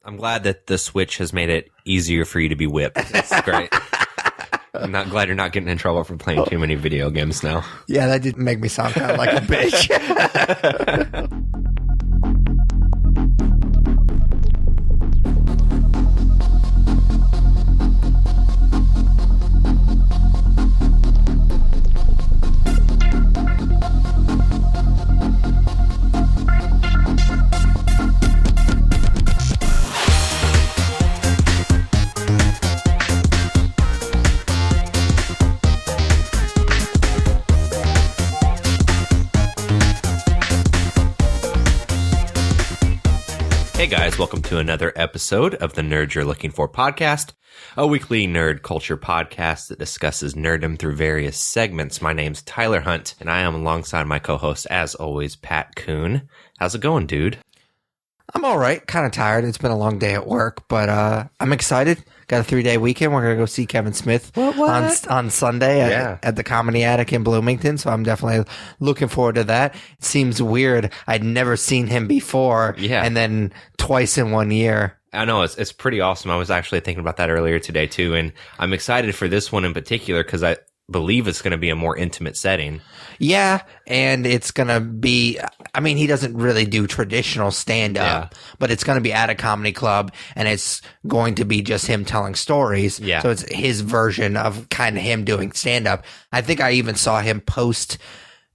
I'm glad that the Switch has made it easier for you to be whipped. That's great. I'm not glad you're not getting in trouble for playing too many video games now. Yeah, that did make me sound kind of like a bitch. Hey guys, welcome to another episode of the Nerd You're Looking For podcast, a weekly nerd culture podcast that discusses nerddom through various segments. My name's Tyler Hunt, and I am alongside my co-host, as always, Pat Kuhn. How's it going, dude? I'm all right. Kind of tired. It's been a long day at work, but I'm excited. Got a 3-day weekend. We're going to go see Kevin Smith on Sunday at the Comedy Attic in Bloomington, so I'm definitely looking forward to that. It seems weird. I'd never seen him before, and then twice in 1 year. I know, it's pretty awesome. I was actually thinking about that earlier today, too, and I'm excited for this one in particular because I believe it's going to be a more intimate setting. Yeah, and it's going to be, I mean, he doesn't really do traditional stand-up, but it's going to be at a comedy club, and it's going to be just him telling stories. Yeah. So it's his version of kind of him doing stand-up. I think I even saw him post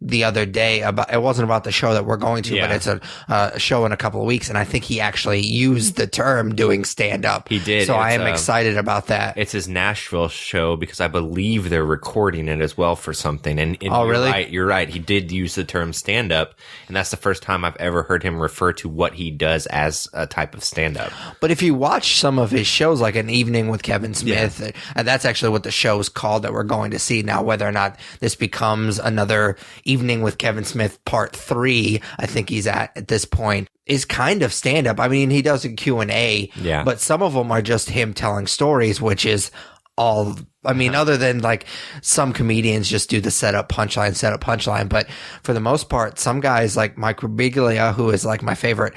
the other day about, it wasn't about the show that we're going to, but it's a show in a couple of weeks, and I think he actually used the term doing stand-up. He did. So I am excited about that. It's his Nashville show because I believe they're recording it as well for something. And oh, really? You're right. He did use the term stand-up, and that's the first time I've ever heard him refer to what he does as a type of stand-up. But if you watch some of his shows, like An Evening with Kevin Smith, and that's actually what the show is called that we're going to see. Now, whether or not this becomes another Evening with Kevin Smith Part 3, I think he's at this point, is kind of stand-up. I mean, he does a Q&A, but some of them are just him telling stories, which is all, I mean, other than like some comedians just do the setup punchline, but for the most part, some guys like Mike Birbiglia, who is like my favorite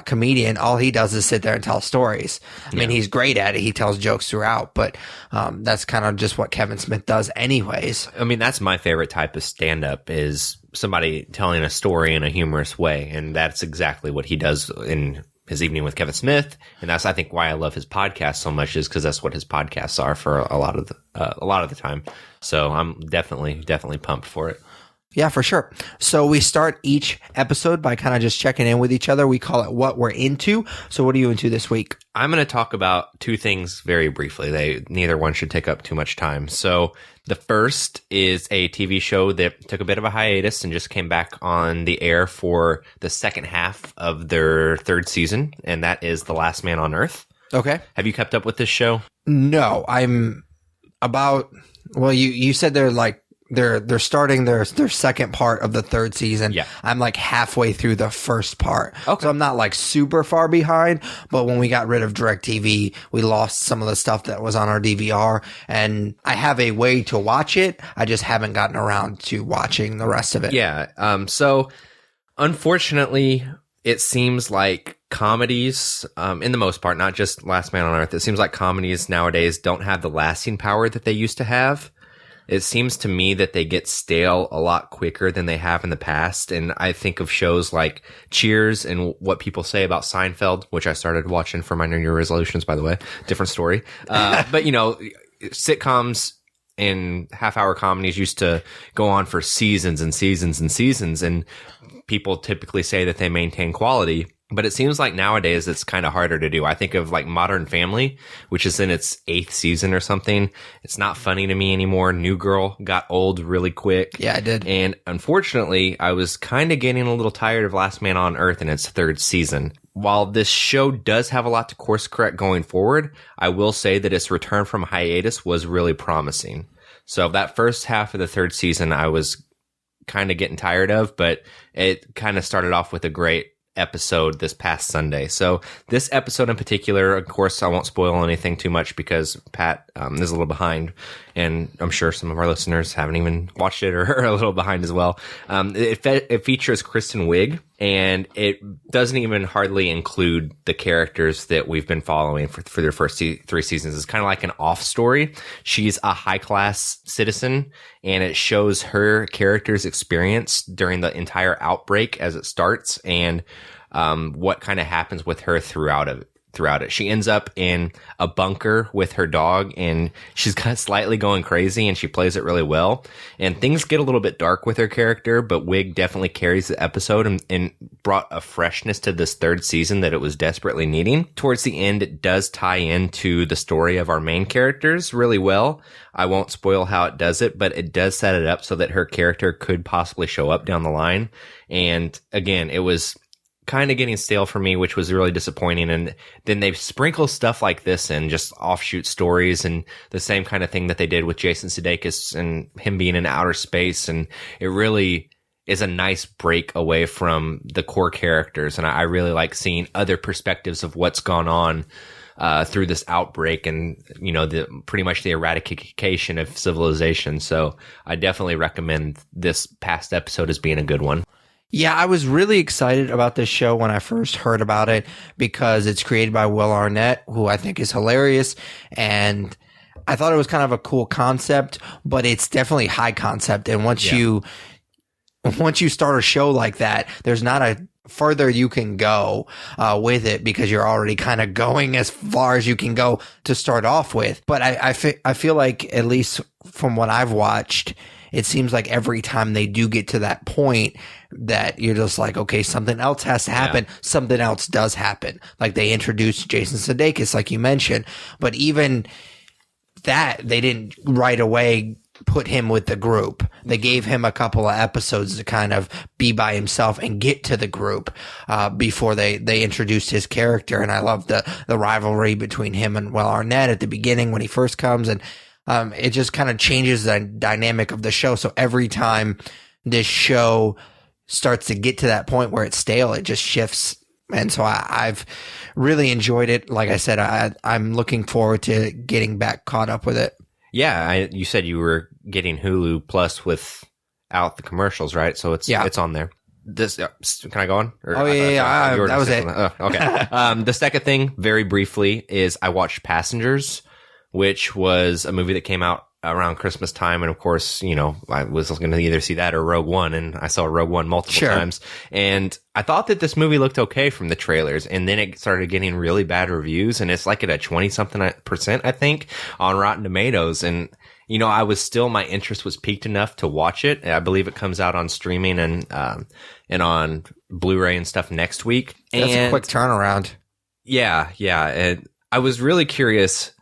comedian, all he does is sit there and tell stories. I mean, he's great at it. He tells jokes throughout, but that's kind of just what Kevin Smith does anyways. I mean, that's my favorite type of stand-up, is somebody telling a story in a humorous way, and that's exactly what he does in his Evening with Kevin Smith, and that's, I think, why I love his podcast so much, is because that's what his podcasts are for a lot of the time. So I'm definitely pumped for it. Yeah, for sure. So we start each episode by kind of just checking in with each other. We call it What We're Into. So what are you into this week? I'm going to talk about two things very briefly. Neither one should take up too much time. So the first is a TV show that took a bit of a hiatus and just came back on the air for the second half of their third season, and that is The Last Man on Earth. Okay. Have you kept up with this show? No, I'm about, well, you said they're like, they're starting their second part of the third season. Yeah. I'm like halfway through the first part. Okay. So I'm not like super far behind, but when we got rid of DirecTV, we lost some of the stuff that was on our DVR, and I have a way to watch it. I just haven't gotten around to watching the rest of it. Yeah. So unfortunately, it seems like comedies, in the most part, not just Last Man on Earth, it seems like comedies nowadays don't have the lasting power that they used to have. It seems to me that they get stale a lot quicker than they have in the past. And I think of shows like Cheers and what people say about Seinfeld, which I started watching for my New Year resolutions, by the way. Different story. But, you know, sitcoms and half-hour comedies used to go on for seasons and seasons and seasons. And people typically say that they maintain quality. But it seems like nowadays it's kind of harder to do. I think of like Modern Family, which is in its 8th season or something. It's not funny to me anymore. New Girl got old really quick. Yeah, I did. And unfortunately, I was kind of getting a little tired of Last Man on Earth in its 3rd season. While this show does have a lot to course correct going forward, I will say that its return from hiatus was really promising. So that first half of the 3rd season, I was kind of getting tired of, but it kind of started off with a great episode this past Sunday. So this episode in particular, of course, I won't spoil anything too much because Pat is a little behind and I'm sure some of our listeners haven't even watched it or are a little behind as well. It features Kristen Wiig, and it doesn't even hardly include the characters that we've been following for their first 3 seasons. It's kind of like an off story. She's a high class citizen, and it shows her character's experience during the entire outbreak as it starts, and what kind of happens with her throughout it. She ends up in a bunker with her dog, and she's kind of slightly going crazy, and she plays it really well. And things get a little bit dark with her character, but Wig definitely carries the episode and brought a freshness to this 3rd season that it was desperately needing. Towards the end, it does tie into the story of our main characters really well. I won't spoil how it does it, but it does set it up so that her character could possibly show up down the line. And again, it was kind of getting stale for me, which was really disappointing. And then they sprinkle stuff like this in, just offshoot stories and the same kind of thing that they did with Jason Sudeikis and him being in outer space. And it really is a nice break away from the core characters. And I really like seeing other perspectives of what's gone on through this outbreak and, pretty much the eradication of civilization. So I definitely recommend this past episode as being a good one. Yeah, I was really excited about this show when I first heard about it because it's created by Will Arnett, who I think is hilarious. And I thought it was kind of a cool concept, but it's definitely high concept. And once you start a show like that, there's not a further you can go with it because you're already kind of going as far as you can go to start off with. But I feel like, at least from what I've watched, it seems like every time they do get to that point that you're just like, okay, something else has to happen. Yeah. Something else does happen. Like they introduced Jason Sudeikis, like you mentioned, but even that, they didn't right away put him with the group. They gave him a couple of episodes to kind of be by himself and get to the group before they introduced his character. And I love the rivalry between him and Will Arnett at the beginning when he first comes, and it just kind of changes the dynamic of the show. So every time this show starts to get to that point where it's stale, it just shifts. And so I've really enjoyed it. Like I said, I'm looking forward to getting back caught up with it. Yeah, you said you were getting Hulu Plus without the commercials, right? So it's on there. This can I go on? Or that was it. Okay. The second thing, very briefly, is I watched Passengers, which was a movie that came out around Christmas time. And of course, I was going to either see that or Rogue One, and I saw Rogue One multiple times. And I thought that this movie looked okay from the trailers, and then it started getting really bad reviews, and it's like at a 20-something%, I think, on Rotten Tomatoes. And, my interest was piqued enough to watch it. I believe it comes out on streaming and on Blu-ray and stuff next week. That's a quick turnaround. Yeah. And I was really curious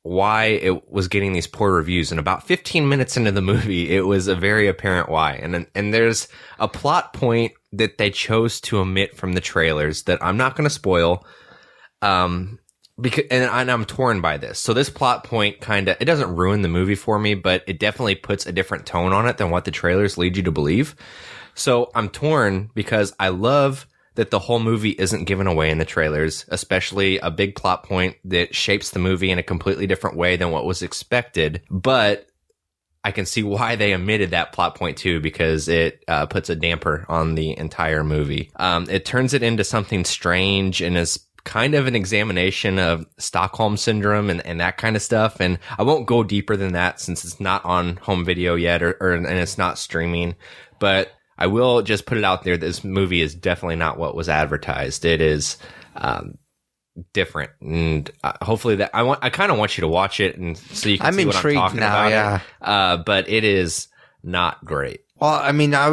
why it was getting these poor reviews, and about 15 minutes into the movie, it was a very apparent why. And there's a plot point that they chose to omit from the trailers that I'm not going to spoil, because I'm torn by this. So this plot point it doesn't ruin the movie for me, but it definitely puts a different tone on it than what the trailers lead you to believe. So I'm torn because I love that the whole movie isn't given away in the trailers, especially a big plot point that shapes the movie in a completely different way than what was expected. But I can see why they omitted that plot point too, because it puts a damper on the entire movie. It turns it into something strange and is kind of an examination of Stockholm Syndrome and that kind of stuff. And I won't go deeper than that since it's not on home video yet and it's not streaming. But I will just put it out there. This movie is definitely not what was advertised. It is different, and hopefully that I kind of want you to watch it and so you can see what I'm talking about. Yeah, but it is not great. Well, I mean, I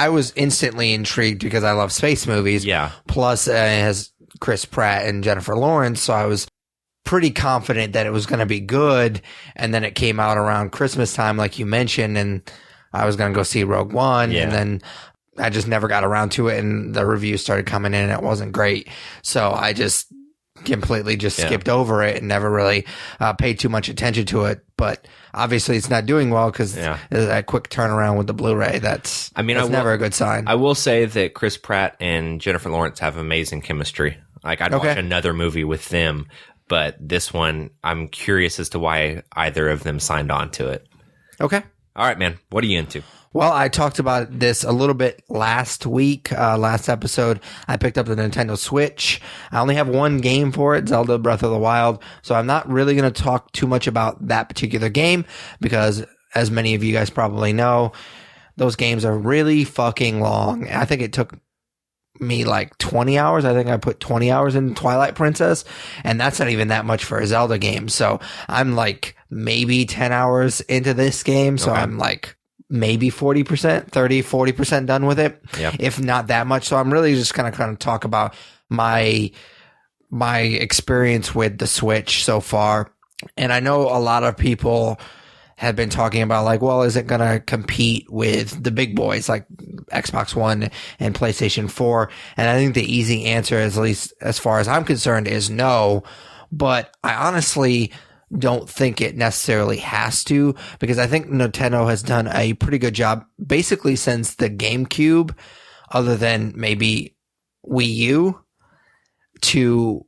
was instantly intrigued because I love space movies. Yeah. Plus, it has Chris Pratt and Jennifer Lawrence, so I was pretty confident that it was going to be good. And then it came out around Christmas time, like you mentioned, and I was going to go see Rogue One, and then I just never got around to it, and the reviews started coming in, and it wasn't great. So I just completely skipped over it and never really paid too much attention to it. But obviously it's not doing well because that quick turnaround with the Blu-ray, that's never a good sign. I will say that Chris Pratt and Jennifer Lawrence have amazing chemistry. Like, I'd watch another movie with them. but this one, I'm curious as to why either of them signed on to it. Okay. All right, man. What are you into? Well, I talked about this a little bit last week, last episode. I picked up the Nintendo Switch. I only have one game for it, Zelda Breath of the Wild. So I'm not really going to talk too much about that particular game because, as many of you guys probably know, those games are really fucking long. I think it took me like 20 hours. I think I put 20 hours in Twilight Princess, and that's not even that much for a Zelda game. So I'm like maybe 10 hours into this game. So I'm like maybe 40%, 30, 40% done with it. Yep. If not that much. So I'm really just going to kind of talk about my experience with the Switch so far. And I know a lot of people have been talking about like, well, is it going to compete with the big boys like Xbox One and PlayStation 4? And I think the easy answer, at least as far as I'm concerned, is no. But I honestly don't think it necessarily has to, because I think Nintendo has done a pretty good job basically since the GameCube, other than maybe Wii U, to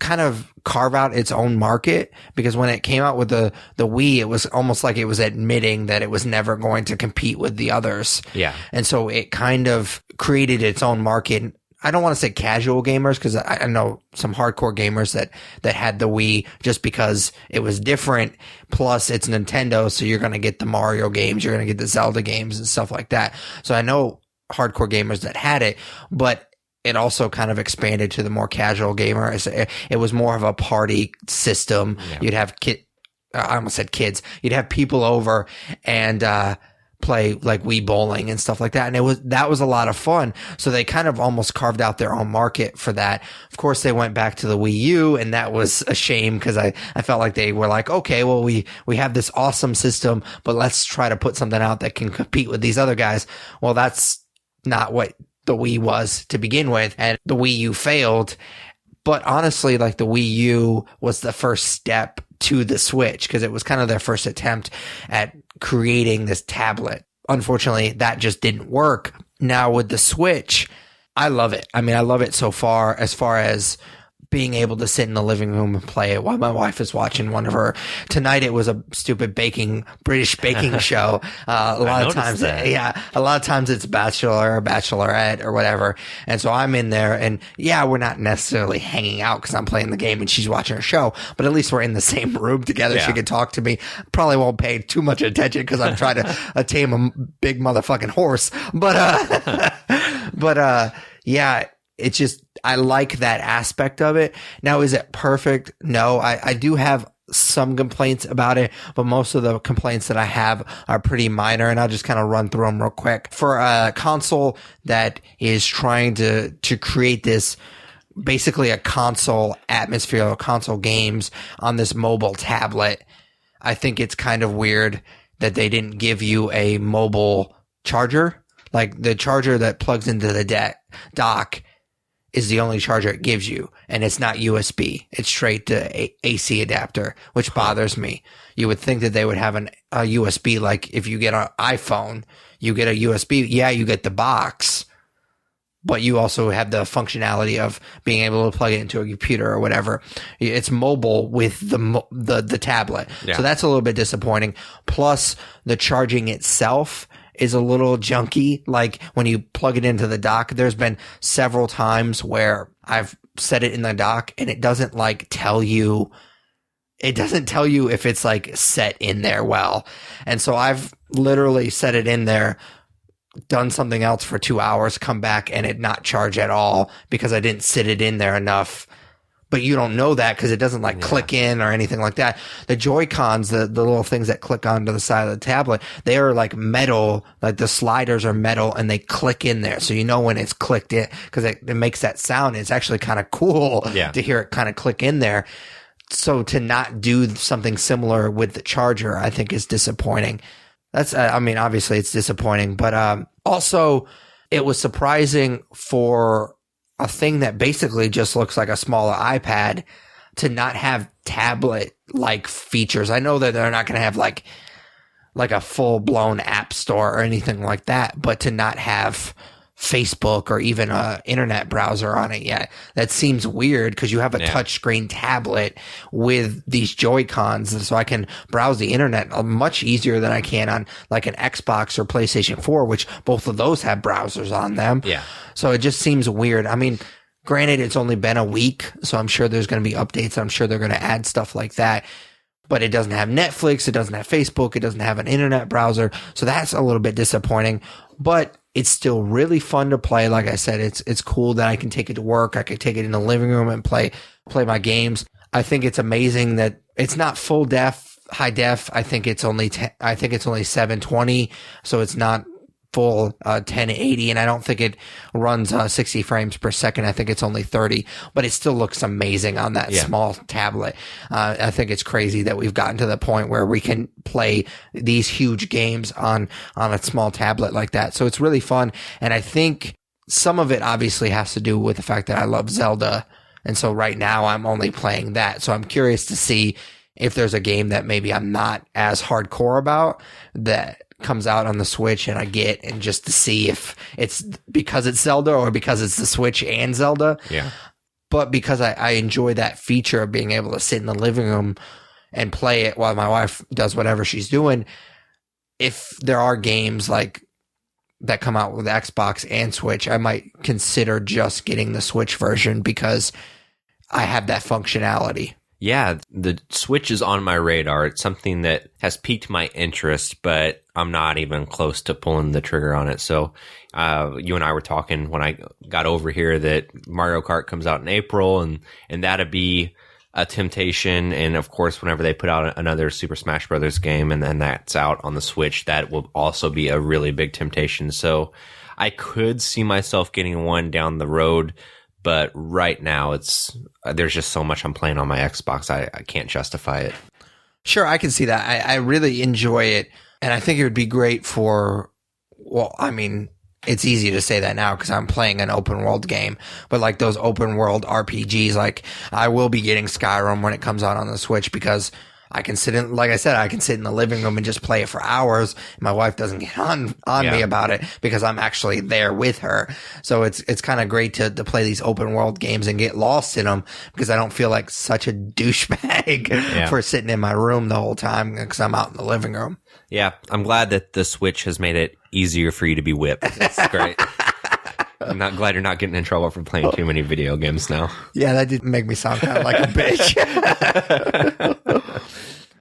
kind of carve out its own market. Because when it came out with the Wii, it was almost like it was admitting that it was never going to compete with the others. Yeah. And so it kind of created its own market. I don't want to say casual gamers, because I know some hardcore gamers that had the Wii just because it was different. Plus, it's Nintendo, so you're going to get the Mario games, you're going to get the Zelda games and stuff like that. So I know hardcore gamers that had it, but it also kind of expanded to the more casual gamer. It was more of a party system. Yeah. You'd have I almost said kids. You'd have people over and play like Wii bowling and stuff like that. And that was a lot of fun. So they kind of almost carved out their own market for that. Of course, they went back to the Wii U, and that was a shame because I felt like they were like, okay, well, we have this awesome system, but let's try to put something out that can compete with these other guys. Well, that's not what the Wii was to begin with, and the Wii U failed. But honestly, like the Wii U was the first step to the Switch because it was kind of their first attempt at creating this tablet. Unfortunately, that just didn't work. Now with the Switch, I love it. I mean, I love it so far as being able to sit in the living room and play it while my wife is watching one of her. Tonight it was a stupid British baking show. A lot of times it's Bachelor or Bachelorette or whatever. And so I'm in there, and yeah, we're not necessarily hanging out because I'm playing the game and she's watching her show, but at least we're in the same room together. Yeah. She can talk to me. Probably won't pay too much attention because I'm trying to tame a big motherfucking horse. But yeah, it's just, I like that aspect of it. Now, is it perfect? No, I do have some complaints about it, but most of the complaints that I have are pretty minor, and I'll just kind of run through them real quick. For a console that is trying to create this, basically a console atmosphere or console games on this mobile tablet, I think it's kind of weird that they didn't give you a mobile charger. Like the charger that plugs into the dock is the only charger it gives you, and it's not USB. It's straight to AC adapter, which bothers me. You would think that they would have a USB, like if you get an iPhone, you get a USB. Yeah, you get the box, but you also have the functionality of being able to plug it into a computer or whatever. It's mobile with the tablet. Yeah. So that's a little bit disappointing. Plus, the charging itself is a little junky. Like when you plug it into the dock, there's been several times where I've set it in the dock and it doesn't tell you if it's like set in there well. And so I've literally set it in there, done something else for 2 hours, come back and it not charge at all because I didn't sit it in there enough. But you don't know that because it doesn't click in or anything like that. The Joy-Cons, the little things that click onto the side of the tablet, they are like metal, like the sliders are metal and they click in there. So you know when it's clicked in because it makes that sound. It's actually kind of cool to hear it kind of click in there. So to not do something similar with the charger, I think is disappointing. That's, obviously it's disappointing, but also it was surprising for a thing that basically just looks like a smaller iPad to not have tablet-like features. I know that they're not going to have like a full-blown app store or anything like that, but to not have Facebook or even a internet browser on it yet. That seems weird because you have a touchscreen tablet with these Joy-Cons, so I can browse the internet much easier than I can on like an Xbox or PlayStation 4, which both of those have browsers on them. Yeah. So it just seems weird. I mean, granted, it's only been a week, so I'm sure there's going to be updates. I'm sure they're going to add stuff like that. But it doesn't have Netflix. It doesn't have Facebook. It doesn't have an internet browser. So that's a little bit disappointing. But it's still really fun to play. Like I said, it's cool that I can take it to work. I can take it in the living room and play my games. I think it's amazing that it's not full def, high def. I think it's only 720. So it's not full 1080, and I don't think it runs 60 frames per second. I think it's only 30, but it still looks amazing on that small tablet. I think it's crazy that we've gotten to the point where we can play these huge games on a small tablet like that. So it's really fun, and I think some of it obviously has to do with the fact that I love Zelda, and so right now I'm only playing that. So I'm curious to see if there's a game that maybe I'm not as hardcore about that comes out on the Switch and I get, and just to see if it's because it's Zelda or because it's the Switch and Zelda. Yeah. But because I enjoy that feature of being able to sit in the living room and play it while my wife does whatever she's doing, if there are games like that come out with Xbox and Switch, I might consider just getting the Switch version because I have that functionality. Yeah, the Switch is on my radar. It's something that has piqued my interest, but I'm not even close to pulling the trigger on it. So you and I were talking when I got over here that Mario Kart comes out in April, and that'd be a temptation. And of course, whenever they put out another Super Smash Brothers game and then that's out on the Switch, that will also be a really big temptation. So I could see myself getting one down the road. But right now, there's just so much I'm playing on my Xbox, I can't justify it. Sure, I can see that. I really enjoy it, and I think it would be great for, well, I mean, it's easy to say that now because I'm playing an open world game, but like those open world RPGs, like I will be getting Skyrim when it comes out on the Switch because I can sit in, like I said, I can sit in the living room and just play it for hours. My wife doesn't get on me about it because I'm actually there with her. So it's kind of great to play these open world games and get lost in them because I don't feel like such a douchebag for sitting in my room the whole time because I'm out in the living room. Yeah, I'm glad that the Switch has made it easier for you to be whipped. That's great. I'm not glad you're not getting in trouble for playing too many video games now. Yeah, that did make me sound kind of like a bitch.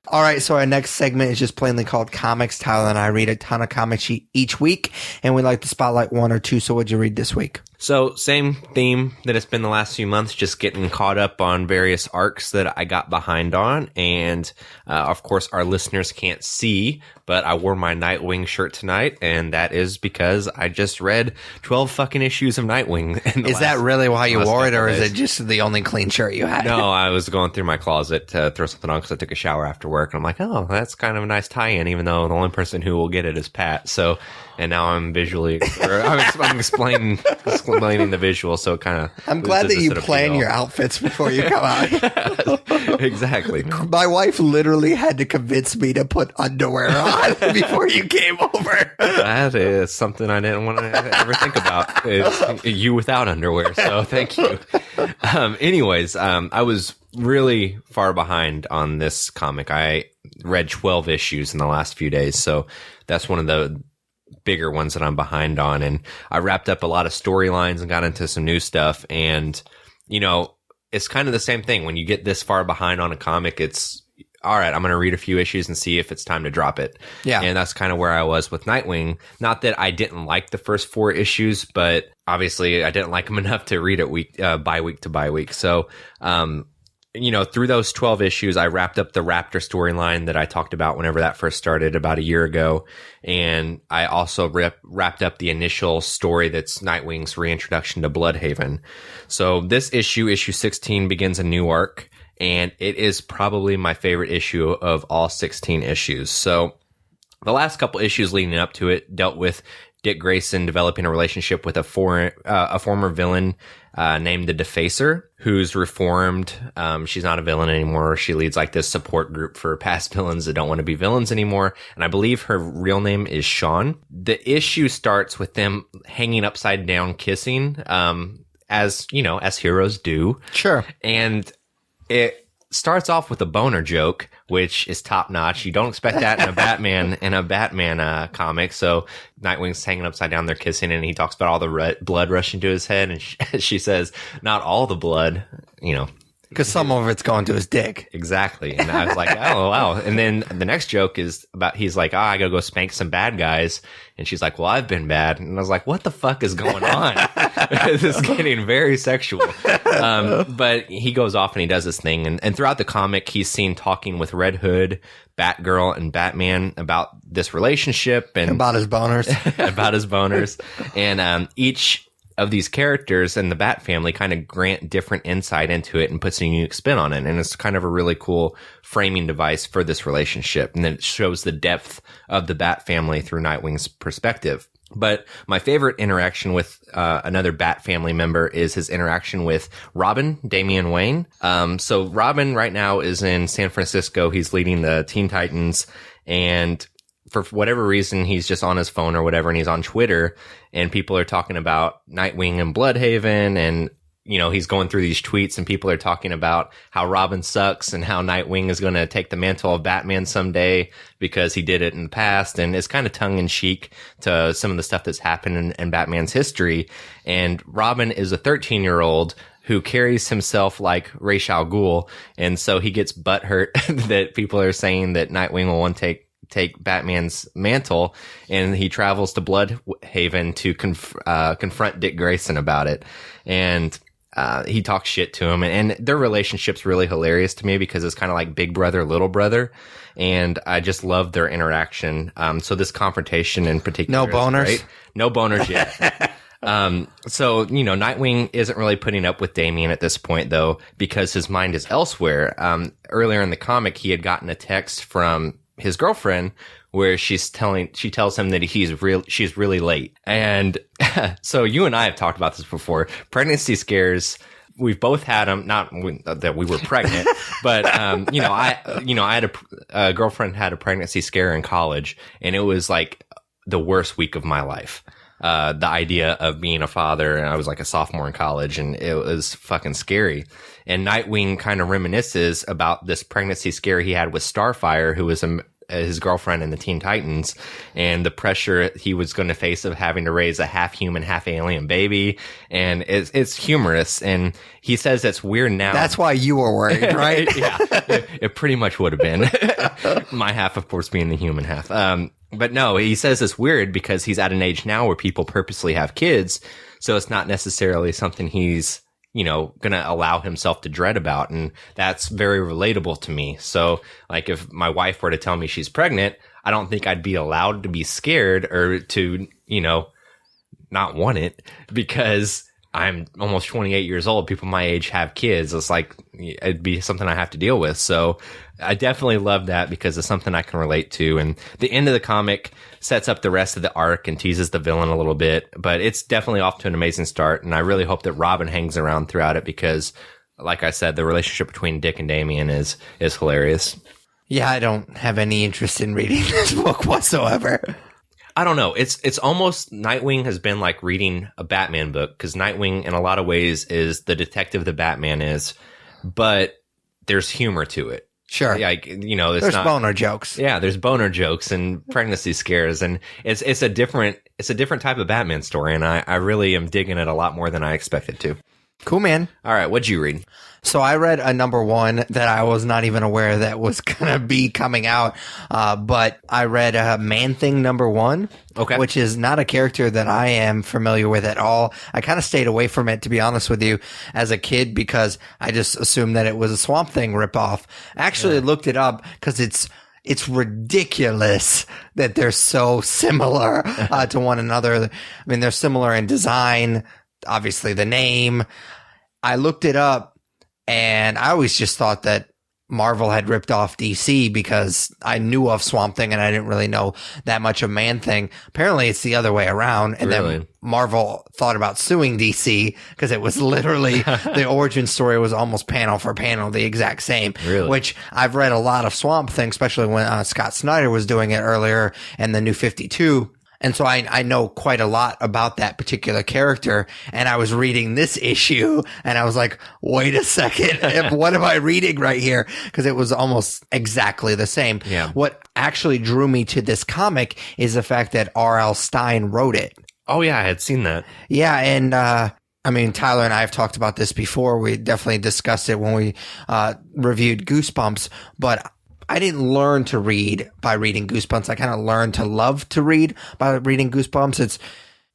All right, so our next segment is just plainly called Comics. Tyler and I read a ton of comics each week, and we like to spotlight one or two. So what'd you read this week? So same theme that it's been the last few months, just getting caught up on various arcs that I got behind on. And of course, our listeners can't see, but I wore my Nightwing shirt tonight, and that is because I just read 12 fucking issues of Nightwing. Is that really why you wore it, or is it just the only clean shirt you had? No, I was going through my closet to throw something on because I took a shower after work, and I'm like, oh, that's kind of a nice tie-in, even though the only person who will get it is Pat. So, and now I'm I'm explaining the visual, so it kind of. I'm glad that you plan your outfits before you come out. Exactly. My wife literally had to convince me to put underwear on before you came over. That is something I didn't want to ever think about. It's you without underwear, so thank you. Anyways, I was really far behind on this comic. I read 12 issues in the last few days, so that's one of the bigger ones that I'm behind on. And I wrapped up a lot of storylines and got into some new stuff. And, you know, it's kind of the same thing. When you get this far behind on a comic, it's all right, I'm going to read a few issues and see if it's time to drop it. Yeah. And that's kind of where I was with Nightwing. Not that I didn't like the first 4 issues, but obviously I didn't like them enough to read it by week. So, you know, through those 12 issues, I wrapped up the Raptor storyline that I talked about whenever that first started about a year ago. And I also wrapped up the initial story that's Nightwing's reintroduction to Bloodhaven. So this issue 16, begins a new arc, and it is probably my favorite issue of all 16 issues. So the last couple issues leading up to it dealt with Dick Grayson developing a relationship with a former villain named the Defacer, who's reformed. She's not a villain anymore. She leads like this support group for past villains that don't want to be villains anymore. And I believe her real name is Sean. The issue starts with them hanging upside down kissing, as heroes do. Sure. And it starts off with a boner joke, which is top notch. You don't expect that in a Batman comic. So Nightwing's hanging upside down, they're kissing, and he talks about all the blood rushing to his head, and she says, "Not all the blood," Because some of it's going to his dick. Exactly. And I was like, oh, wow. And then the next joke is about, he's like, I gotta go spank some bad guys. And she's like, well, I've been bad. And I was like, what the fuck is going on? This is getting very sexual. But he goes off and he does this thing. And throughout the comic, he's seen talking with Red Hood, Batgirl, and Batman about this relationship. And about his boners. about his boners. And each of these characters and the Bat family kind of grant different insight into it and puts a unique spin on it. And it's kind of a really cool framing device for this relationship. And then it shows the depth of the Bat family through Nightwing's perspective. But my favorite interaction with another Bat family member is his interaction with Robin, Damian Wayne. So Robin right now is in San Francisco. He's leading the Teen Titans, and for whatever reason, he's just on his phone or whatever, and he's on Twitter, and people are talking about Nightwing and Bloodhaven, and, he's going through these tweets, and people are talking about how Robin sucks and how Nightwing is going to take the mantle of Batman someday because he did it in the past, and it's kind of tongue-in-cheek to some of the stuff that's happened in Batman's history. And Robin is a 13-year-old who carries himself like Ra's al Ghul, and so he gets butthurt that people are saying that Nightwing will one take Batman's mantle, and he travels to Bloodhaven to confront Dick Grayson about it. And he talks shit to him, and their relationship's really hilarious to me because it's kind of like big brother, little brother. And I just love their interaction. So this confrontation in particular. No boners? Great. No boners yet. So, Nightwing isn't really putting up with Damian at this point, though, because his mind is elsewhere. Earlier in the comic, he had gotten a text from his girlfriend where she tells him that she's really late. And so you and I have talked about this before. Pregnancy scares, we've both had them, not that we were pregnant, but, I had a girlfriend had a pregnancy scare in college, and it was like the worst week of my life. The idea of being a father, and I was like a sophomore in college, and it was fucking scary. And Nightwing kind of reminisces about this pregnancy scare he had with Starfire, who was his girlfriend in the Teen Titans, and the pressure he was going to face of having to raise a half human, half alien baby. And it's humorous. And he says it's weird now. That's why you were worried, right? Yeah, it pretty much would have been. My half, of course, being the human half. But no, he says it's weird because he's at an age now where people purposely have kids. So it's not necessarily something he's, going to allow himself to dread about. And that's very relatable to me. So like if my wife were to tell me she's pregnant, I don't think I'd be allowed to be scared or to, not want it because I'm almost 28 years old. People my age have kids. It's like, it'd be something I have to deal with. So I definitely love that because it's something I can relate to. And the end of the comic sets up the rest of the arc and teases the villain a little bit, but it's definitely off to an amazing start. And I really hope that Robin hangs around throughout it because, like I said, the relationship between Dick and Damian is hilarious. Yeah, I don't have any interest in reading this book whatsoever. I don't know. It's almost Nightwing has been like reading a Batman book because Nightwing in a lot of ways is the detective that Batman is, but there's humor to it. Sure. Like, there's boner jokes. Yeah, there's boner jokes and pregnancy scares, and it's a different type of Batman story, and I really am digging it a lot more than I expected to. Cool, man. All right, what'd you read? So I read a number one that I was not even aware that was going to be coming out. But I read Man-Thing number one, okay, which is not a character that I am familiar with at all. I kind of stayed away from it, to be honest with you, as a kid, because I just assumed that it was a Swamp Thing ripoff. I actually looked it up because it's ridiculous that they're so similar to one another. I mean, they're similar in design, obviously the name. I looked it up. And I always just thought that Marvel had ripped off DC because I knew of Swamp Thing and I didn't really know that much of Man-Thing. Apparently it's the other way around. And then Marvel thought about suing DC because it was literally the origin story was almost panel for panel the exact same. Really? Which I've read a lot of Swamp Thing, especially when Scott Snyder was doing it earlier in the New 52. And so I know quite a lot about that particular character. And I was reading this issue and I was like, wait a second. What am I reading right here? Because it was almost exactly the same. Yeah. What actually drew me to this comic is the fact that R.L. Stine wrote it. Oh, yeah. I had seen that. Yeah. And, I mean, Tyler and I have talked about this before. We definitely discussed it when we reviewed Goosebumps. But I didn't learn to read by reading Goosebumps. I kind of learned to love to read by reading Goosebumps.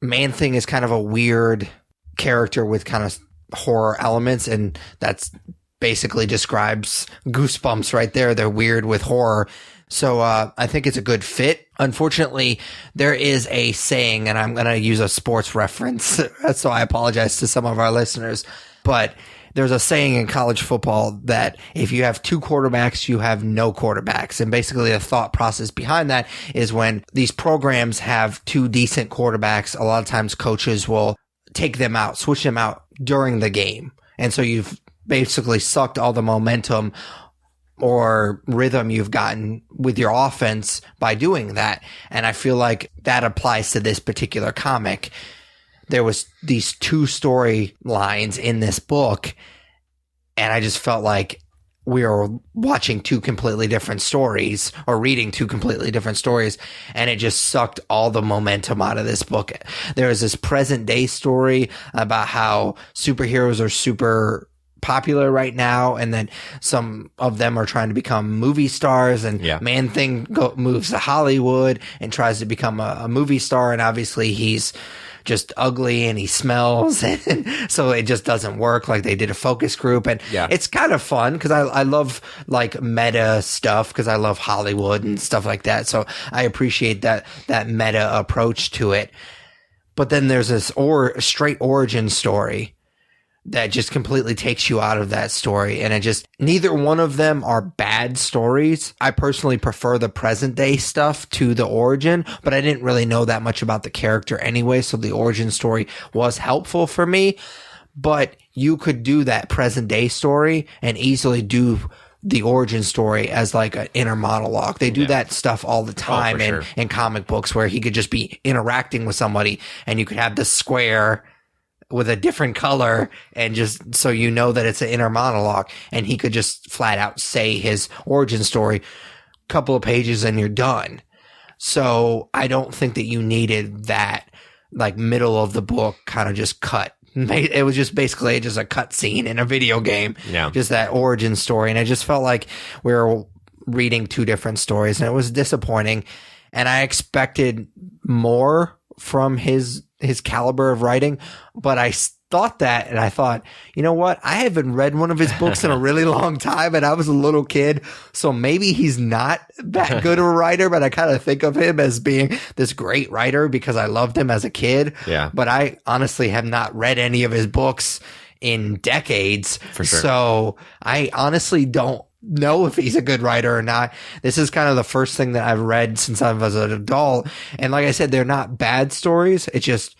Man-Thing is kind of a weird character with kind of horror elements, and that's basically describes Goosebumps right there. They're weird with horror. So I think it's a good fit. Unfortunately, there is a saying, and I'm going to use a sports reference, so I apologize to some of our listeners, but there's a saying in college football that if you have two quarterbacks, you have no quarterbacks. And basically the thought process behind that is when these programs have two decent quarterbacks, a lot of times coaches will take them out, switch them out during the game. And so you've basically sucked all the momentum or rhythm you've gotten with your offense by doing that. And I feel like that applies to this particular comic. There was these two storylines in this book, and I just felt like we were watching two completely different stories or reading two completely different stories, and it just sucked all the momentum out of this book. There was this present day story about how superheroes are super popular right now, and then some of them are trying to become movie stars, and Man-Thing moves to Hollywood and tries to become a movie star, and obviously he's just ugly and he smells, and so it just doesn't work. Like, they did a focus group, and it's kind of fun because I love like meta stuff because I love Hollywood and stuff like that, so I appreciate that meta approach to it. But then there's this straight origin story that just completely takes you out of that story. And neither one of them are bad stories. I personally prefer the present day stuff to the origin, but I didn't really know that much about the character anyway. So the origin story was helpful for me, but you could do that present day story and easily do the origin story as like an inner monologue. They do that stuff all the time in comic books where he could just be interacting with somebody and you could have the square with a different color, and just so you know that it's an inner monologue, and he could just flat out say his origin story, couple of pages and you're done. So I don't think that you needed that like middle of the book kind of just cut. It was just basically just a cut scene in a video game. Yeah. Just that origin story. And I just felt like we were reading two different stories, and it was disappointing. And I expected more from his caliber of writing, but I thought that, and I thought, you know what? I haven't read one of his books in a really long time, and I was a little kid, so maybe he's not that good of a writer, but I kind of think of him as being this great writer because I loved him as a kid. Yeah. But I honestly have not read any of his books in decades. For sure. So I honestly don't know if he's a good writer or not. This is kind of the first thing that I've read since I was an adult. And like I said, they're not bad stories. It's just,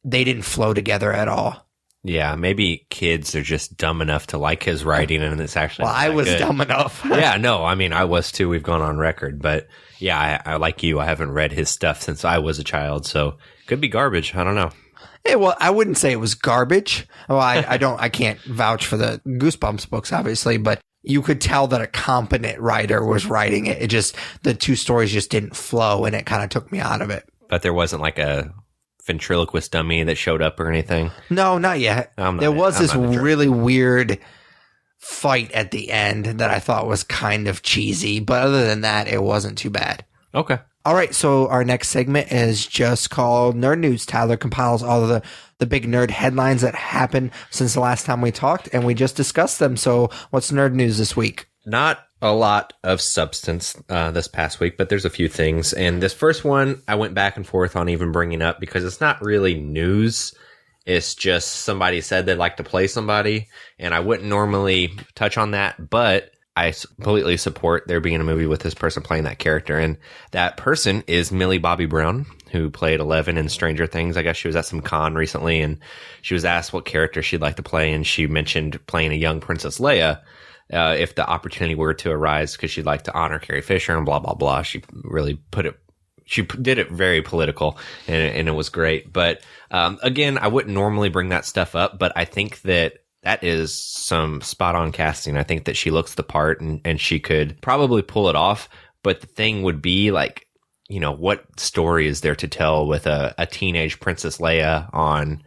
they didn't flow together at all. Yeah, maybe kids are just dumb enough to like his writing, and it's actually well, I was dumb enough. Yeah, no, I mean, I was too. We've gone on record, but yeah, I like you. I haven't read his stuff since I was a child, so could be garbage. I don't know. Hey, well, I wouldn't say it was garbage. Well, I can't vouch for the Goosebumps books, obviously, but you could tell that a competent writer was writing it. It just, the two stories just didn't flow, and it kind of took me out of it. But there wasn't like a ventriloquist dummy that showed up or anything? No, not yet. There was this really weird fight at the end that I thought was kind of cheesy, but other than that, it wasn't too bad. Okay. All right, so our next segment is just called Nerd News. Tyler compiles all of the big nerd headlines that happened since the last time we talked, and we just discussed them. So what's nerd news this week? Not a lot of substance this past week, but there's a few things. And this first one, I went back and forth on even bringing up because it's not really news. It's just somebody said they'd like to play somebody, and I wouldn't normally touch on that, but I completely support there being a movie with this person playing that character. And that person is Millie Bobby Brown, who played Eleven in Stranger Things. I guess she was at some con recently, and she was asked what character she'd like to play, and she mentioned playing a young Princess Leia if the opportunity were to arise, because she'd like to honor Carrie Fisher and blah, blah, blah. She really did it very political, and it was great. But again, I wouldn't normally bring that stuff up, but I think that is some spot on casting. I think that she looks the part, and she could probably pull it off. But the thing would be like, what story is there to tell with a teenage Princess Leia on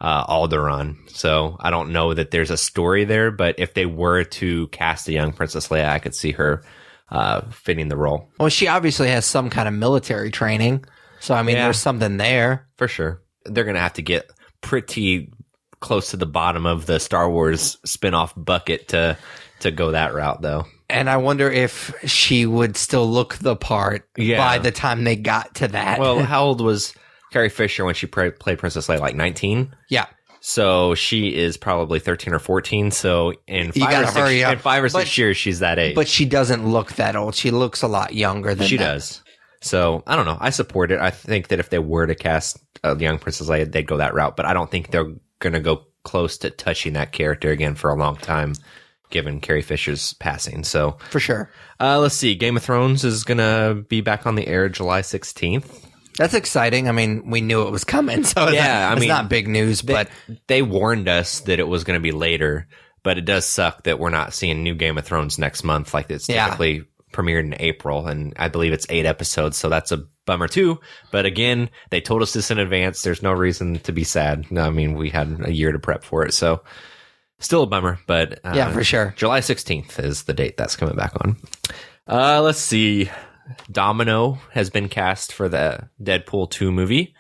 Alderaan? So I don't know that there's a story there, but if they were to cast a young Princess Leia, I could see her fitting the role. Well, she obviously has some kind of military training. So, I mean, there's something there. For sure. They're going to have to get pretty close to the bottom of the Star Wars spinoff bucket to go that route, though. And I wonder if she would still look the part by the time they got to that. Well, how old was Carrie Fisher when she played Princess Leia? Like 19? Yeah. So she is probably 13 or 14. So in 5 or 6 years, she's that age. But she doesn't look that old. She looks a lot younger than she does. So I don't know. I support it. I think that if they were to cast a young Princess Leia, they'd go that route. But I don't think they're going to go close to touching that character again for a long time, given Carrie Fisher's passing. So for sure. Let's see. Game of Thrones is going to be back on the air July 16th. That's exciting. I mean, we knew it was coming, so it's not big news. But they warned us that it was going to be later. But it does suck that we're not seeing new Game of Thrones next month, like it's typically premiered in April, and I believe it's 8 episodes, so that's a bummer too. But again, they told us this in advance. There's no reason to be sad. No, I mean, we had a year to prep for it, so still a bummer. But yeah, for sure. July 16th is the date that's coming back on. Let's see. Domino has been cast for the Deadpool 2 movie,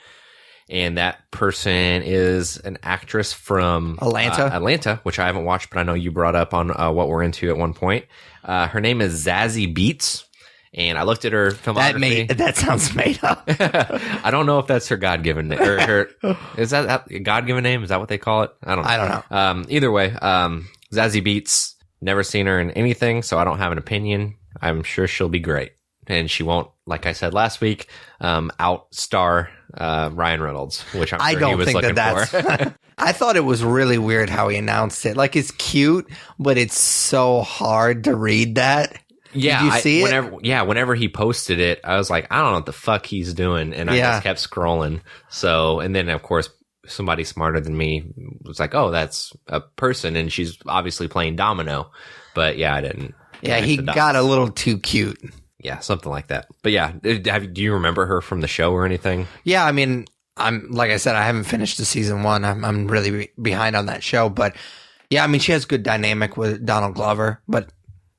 and that person is an actress from Atlanta, which I haven't watched, but I know you brought up on What We're Into at one point. Her name is Zazie Beetz, and I looked at her filmography. That sounds made up. I don't know if that's her God-given name. Or is that a God-given name? Is that what they call it? I don't know. Either way, Zazie Beetz, never seen her in anything, so I don't have an opinion. I'm sure she'll be great. And she won't, like I said last week, outstar Ryan Reynolds, which I'm sure he was looking for. I thought it was really weird how he announced it. Like, it's cute, but it's so hard to read that. Yeah, did you see it? Whenever he posted it, I was like, I don't know what the fuck he's doing, and I just kept scrolling. So, and then of course, somebody smarter than me was like, "Oh, that's a person, and she's obviously playing Domino." But yeah, I didn't. Yeah, he got a little too cute. Yeah, something like that. But yeah, do you remember her from the show or anything? Yeah, I mean, like I said, I haven't finished the season 1. I'm really behind on that show, but yeah, I mean, she has good dynamic with Donald Glover, but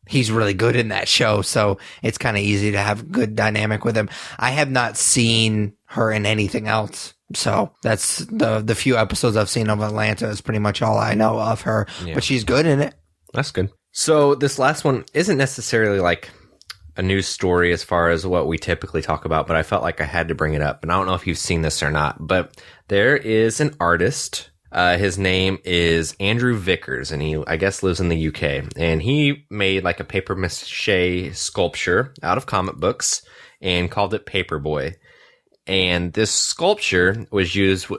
he's really good in that show, so it's kind of easy to have good dynamic with him. I have not seen her in anything else, so that's the few episodes I've seen of Atlanta is pretty much all I know of her, but she's good in it. That's good. So this last one isn't necessarily like a news story as far as what we typically talk about, but I felt like I had to bring it up. And I don't know if you've seen this or not, but there is an artist. His name is Andrew Vickers, and he, I guess, lives in the UK. And he made like a paper mache sculpture out of comic books and called it Paperboy. And this sculpture was used,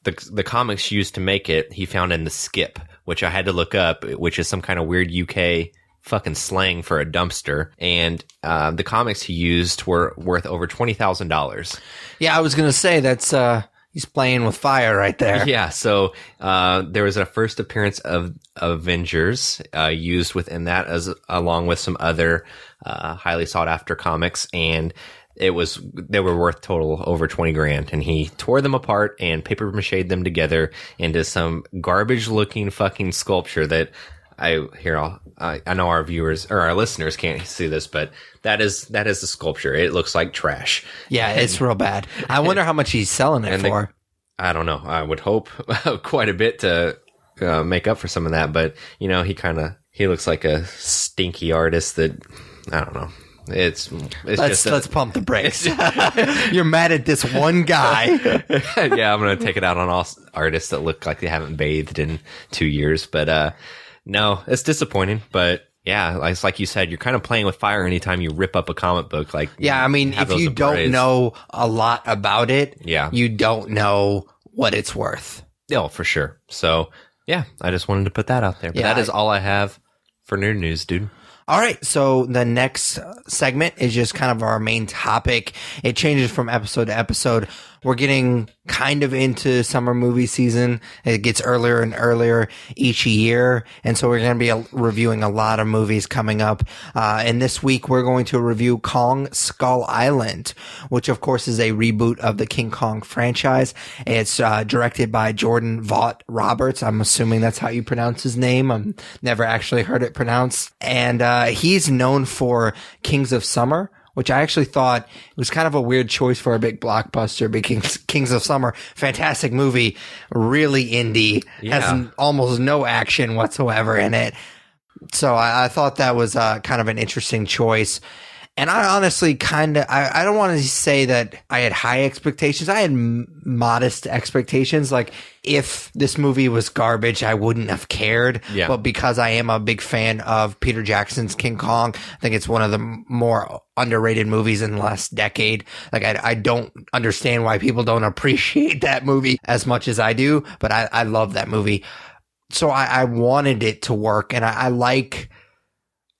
the comics used to make it, he found in the Skip, which I had to look up, which is some kind of weird UK fucking slang for a dumpster. And the comics he used were worth over $20,000. Yeah, I was going to say that's he's playing with fire right there. Yeah, so there was a first appearance of Avengers used within that, along with some other highly sought after comics, and they were worth total over 20 grand, and he tore them apart and paper mache'd them together into some garbage looking fucking sculpture that I know our viewers or our listeners can't see this, but that is the sculpture. It looks like trash. Yeah, it's real bad. I wonder how much he's selling it for. I don't know. I would hope quite a bit to make up for some of that, but he looks like a stinky artist that, I don't know. Let's pump the brakes. You're mad at this one guy. Yeah, I'm gonna take it out on all artists that look like they haven't bathed in 2 years, but no, it's disappointing, but Yeah, it's like you said, you're kind of playing with fire anytime you rip up a comic book. Like, yeah, I mean, if you don't know a lot about it, you don't know what it's worth. Oh, for sure. So, yeah, I just wanted to put that out there. But that is all I have for nerd news, dude. All right, so the next segment is just kind of our main topic. It changes from episode to episode. We're getting kind of into summer movie season. It gets earlier and earlier each year. And so we're going to be reviewing a lot of movies coming up. And this week we're going to review Kong Skull Island, which of course is a reboot of the King Kong franchise. It's directed by Jordan Vogt Roberts. I'm assuming that's how you pronounce his name. I've never actually heard it pronounced. And he's known for Kings of Summer, which I actually thought it was kind of a weird choice for a big blockbuster. Because Kings of Summer, fantastic movie, really indie, has almost no action whatsoever in it. So I thought that was kind of an interesting choice. And I honestly I don't want to say that I had high expectations. I had modest expectations. Like, if this movie was garbage, I wouldn't have cared. Yeah. But because I am a big fan of Peter Jackson's King Kong, I think it's one of the more underrated movies in the last decade. Like, I don't understand why people don't appreciate that movie as much as I do, but I love that movie. So I wanted it to work, and I like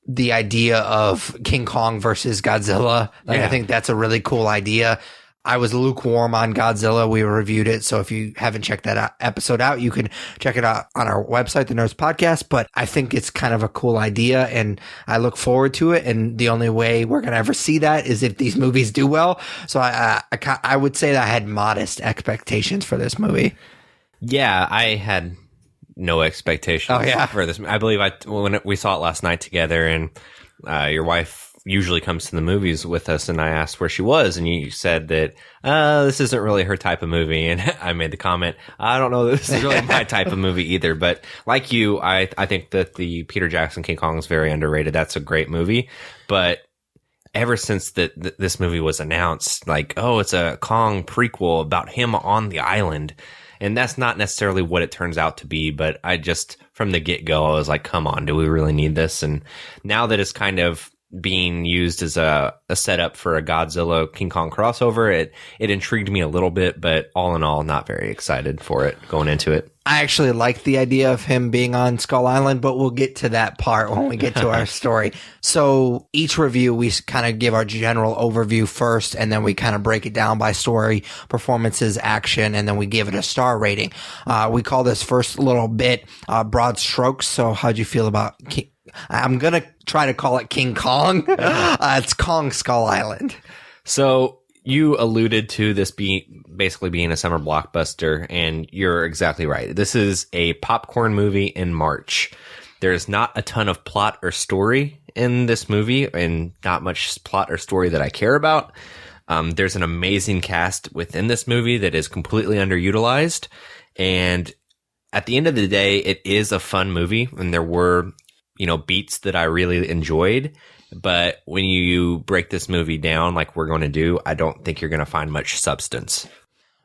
the idea of King Kong versus Godzilla. Like, I think that's a really cool idea. I was lukewarm on Godzilla. We reviewed it. So if you haven't checked that episode out, you can check it out on our website, the Nerds Podcast. But I think it's kind of a cool idea, and I look forward to it. And the only way we're going to ever see that is if these movies do well. So I would say that I had modest expectations for this movie. Yeah, I had no expectations for this. I believe when we saw it last night together, and your wife usually comes to the movies with us, and I asked where she was, and you said that this isn't really her type of movie, and I made the comment, I don't know that this is really my type of movie either. But like you, I think that the Peter Jackson King Kong is very underrated. That's a great movie, but ever since this movie was announced, like, oh, it's a Kong prequel about him on the island. And that's not necessarily what it turns out to be, but I just, from the get-go, I was like, come on, do we really need this? And now that it's kind of being used as a setup for a Godzilla King Kong crossover, it intrigued me a little bit, but all in all, not very excited for it going into it. I actually like the idea of him being on Skull Island, but we'll get to that part when we get to our story. So each review, we kind of give our general overview first, and then we kind of break it down by story, performances, action, and then we give it a star rating. We call this first little bit broad strokes. So how'd you feel about I'm going to try to call it King Kong. It's Kong Skull Island. So you alluded to this basically being a summer blockbuster, and you're exactly right. This is a popcorn movie in March. There's not a ton of plot or story in this movie, and not much plot or story that I care about. There's an amazing cast within this movie that is completely underutilized. And at the end of the day, it is a fun movie, and there were, beats that I really enjoyed. But when you break this movie down like we're going to do, I don't think you're going to find much substance.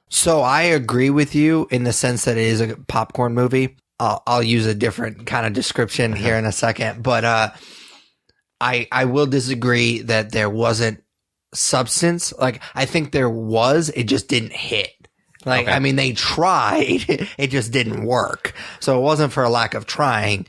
So I agree with you in the sense that it is a popcorn movie. I'll use a different kind of description here in a second. But I will disagree that there wasn't substance. Like, I think there was. It just didn't hit. Like, okay. I mean, they tried. It just didn't work. So it wasn't for a lack of trying.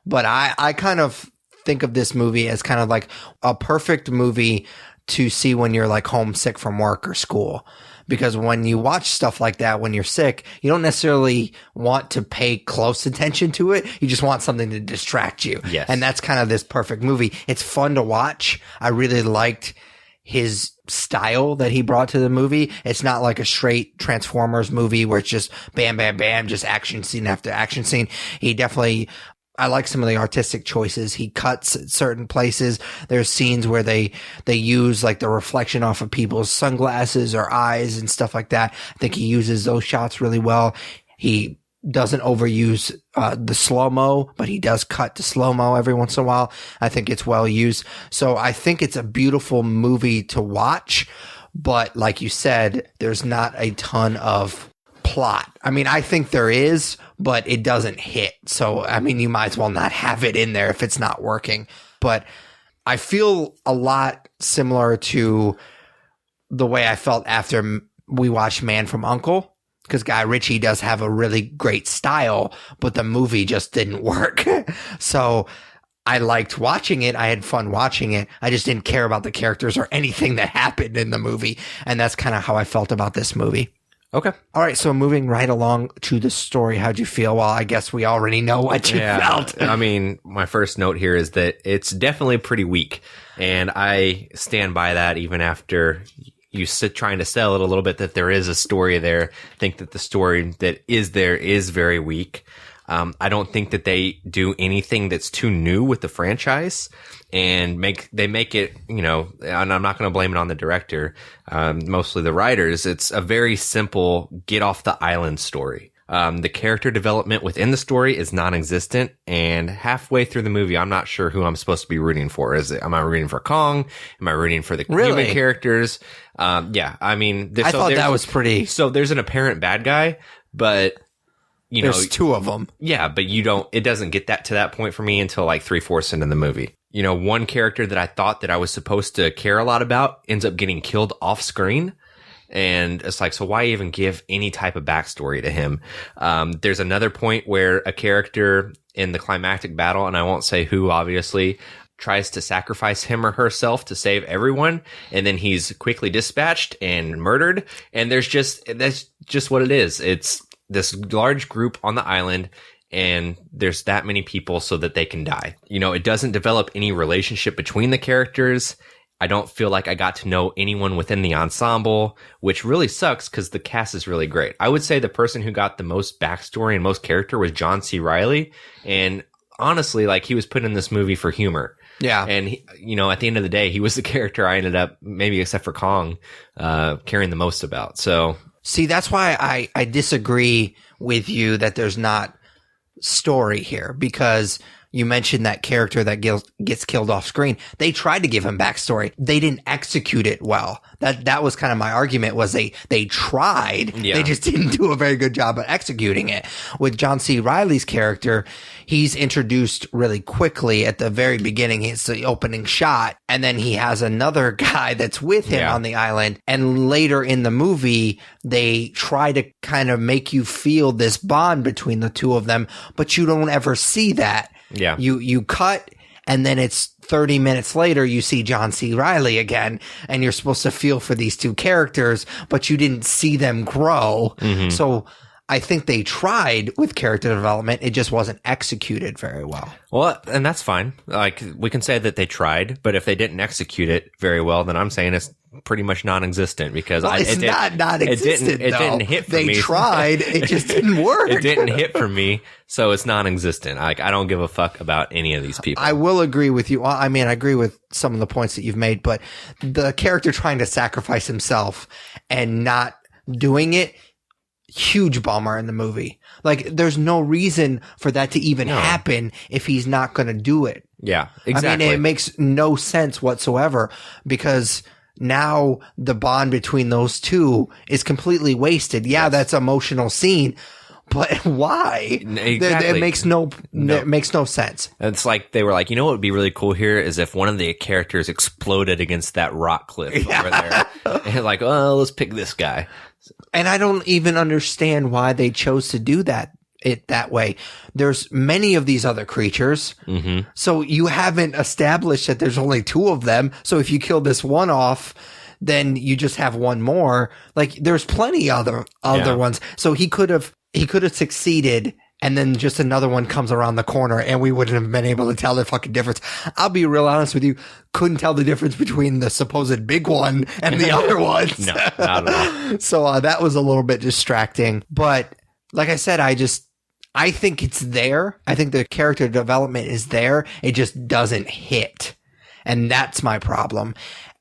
But I kind of think of this movie as kind of like a perfect movie to see when you're like homesick from work or school. Because when you watch stuff like that when you're sick, you don't necessarily want to pay close attention to it. You just want something to distract you. Yes. And that's kind of this perfect movie. It's fun to watch. I really liked his style that he brought to the movie. It's not like a straight Transformers movie where it's just bam, bam, bam, just action scene after action scene. I like some of the artistic choices. He cuts at certain places. There's scenes where they use like the reflection off of people's sunglasses or eyes and stuff like that. I think he uses those shots really well. He doesn't overuse the slow-mo, but he does cut to slow-mo every once in a while. I think it's well used. So I think it's a beautiful movie to watch. But like you said, there's not a ton of plot. I mean, I think there is, but it doesn't hit. So, I mean, you might as well not have it in there if it's not working. But I feel a lot similar to the way I felt after we watched Man from U.N.C.L.E. because Guy Ritchie does have a really great style, but the movie just didn't work. So I liked watching it. I had fun watching it. I just didn't care about the characters or anything that happened in the movie. And that's kind of how I felt about this movie. Okay. All right. So moving right along to the story, how'd you feel? Well, I guess we already know what you felt. I mean, my first note here is that it's definitely pretty weak. And I stand by that even after you sit trying to sell it a little bit that there is a story there. I think that the story that is there is very weak. I don't think that they do anything that's too new with the franchise and they make it, you know, and I'm not going to blame it on the director, mostly the writers. It's a very simple get off the island story. The character development within the story is non-existent, and halfway through the movie, I'm not sure who I'm supposed to be rooting for. Am I rooting for Kong? Am I rooting for the human characters? Yeah, I mean, I thought that was pretty. So there's an apparent bad guy, but there's two of them. Yeah, but it doesn't get to that point for me until like 3/4 into the movie. You know, one character that I thought that I was supposed to care a lot about ends up getting killed off screen. And it's like, so why even give any type of backstory to him? There's another point where a character in the climactic battle, and I won't say who, obviously, tries to sacrifice him or herself to save everyone. And then he's quickly dispatched and murdered. And that's just what it is. It's this large group on the island, and there's that many people so that they can die. You know, it doesn't develop any relationship between the characters. I don't feel like I got to know anyone within the ensemble, which really sucks because the cast is really great. I would say the person who got the most backstory and most character was John C. Reilly. And honestly, like, he was put in this movie for humor. Yeah. And, you know, at the end of the day, he was the character I ended up, maybe except for Kong, caring the most about. So, see, that's why I disagree with you that there's not story here, because you mentioned that character that gets killed off screen. They tried to give him backstory. They didn't execute it well. That was kind of my argument, was they tried. Yeah. They just didn't do a very good job at executing it. With John C. Reilly's character, he's introduced really quickly at the very beginning. It's the opening shot. And then he has another guy that's with him on the island. And later in the movie, they try to kind of make you feel this bond between the two of them, but you don't ever see that. Yeah. You cut, and then it's 30 minutes later, you see John C. Reilly again, and you're supposed to feel for these two characters, but you didn't see them grow. Mm-hmm. So I think they tried with character development. It just wasn't executed very well. Well, and that's fine. Like, we can say that they tried, but if they didn't execute it very well, then I'm saying it's pretty much non-existent, because it's not non-existent. It didn't hit for me. They tried. It just didn't work. It didn't hit for me, so it's non-existent. Like, I don't give a fuck about any of these people. I will agree with you. I mean, I agree with some of the points that you've made, but the character trying to sacrifice himself and not doing it, huge bummer in the movie. Like, there's no reason for that to even happen if he's not going to do it. Yeah, exactly. I mean, it makes no sense whatsoever, because now the bond between those two is completely wasted. Yeah, that's an emotional scene, but why? Exactly. It makes it makes no sense. It's like they were like, you know what would be really cool here is if one of the characters exploded against that rock cliff over there. And like, oh, let's pick this guy. And I don't even understand why they chose to do that way. There's many of these other creatures. Mm-hmm. So you haven't established that there's only two of them. So if you kill this one off, then you just have one more. Like, there's plenty other ones. So he could have succeeded, and then just another one comes around the corner, and we wouldn't have been able to tell the fucking difference. I'll be real honest with you. Couldn't tell the difference between the supposed big one and the other ones. No, not at all. So that was a little bit distracting. But like I said, I think it's there. I think the character development is there. It just doesn't hit. And that's my problem.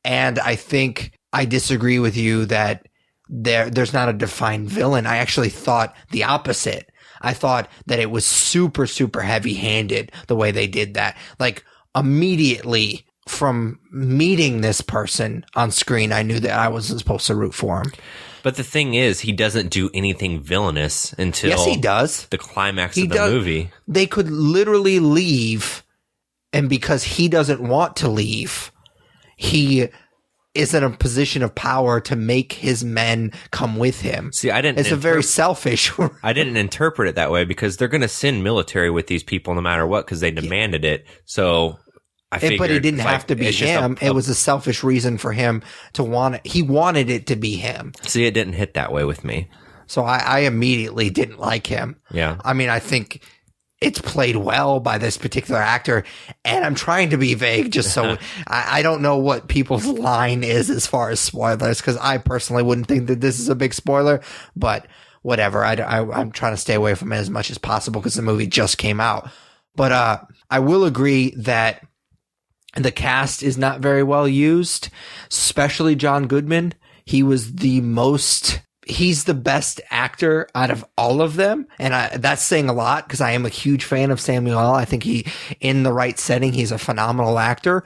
And I think I disagree with you that there's not a defined villain. I actually thought the opposite. I thought that it was super, super heavy handed the way they did that. Like, immediately from meeting this person on screen, I knew that I wasn't supposed to root for him. But the thing is, he doesn't do anything villainous until Yes, he does. The climax of the movie. They could literally leave, and because he doesn't want to leave, he is in a position of power to make his men come with him. See, It's a very selfish. I didn't interpret it that way because they're going to send military with these people no matter what because they demanded it. So I figured, but it didn't have to be him. It was a selfish reason for him to want it. He wanted it to be him. See, it didn't hit that way with me. So I immediately didn't like him. Yeah. I mean, I think it's played well by this particular actor, and I'm trying to be vague just so I don't know what people's line is as far as spoilers, because I personally wouldn't think that this is a big spoiler, but whatever. I'm trying to stay away from it as much as possible because the movie just came out. But I will agree that the cast is not very well used, especially John Goodman. He's the best actor out of all of them. And that's saying a lot because I am a huge fan of Samuel L. I think in the right setting, he's a phenomenal actor.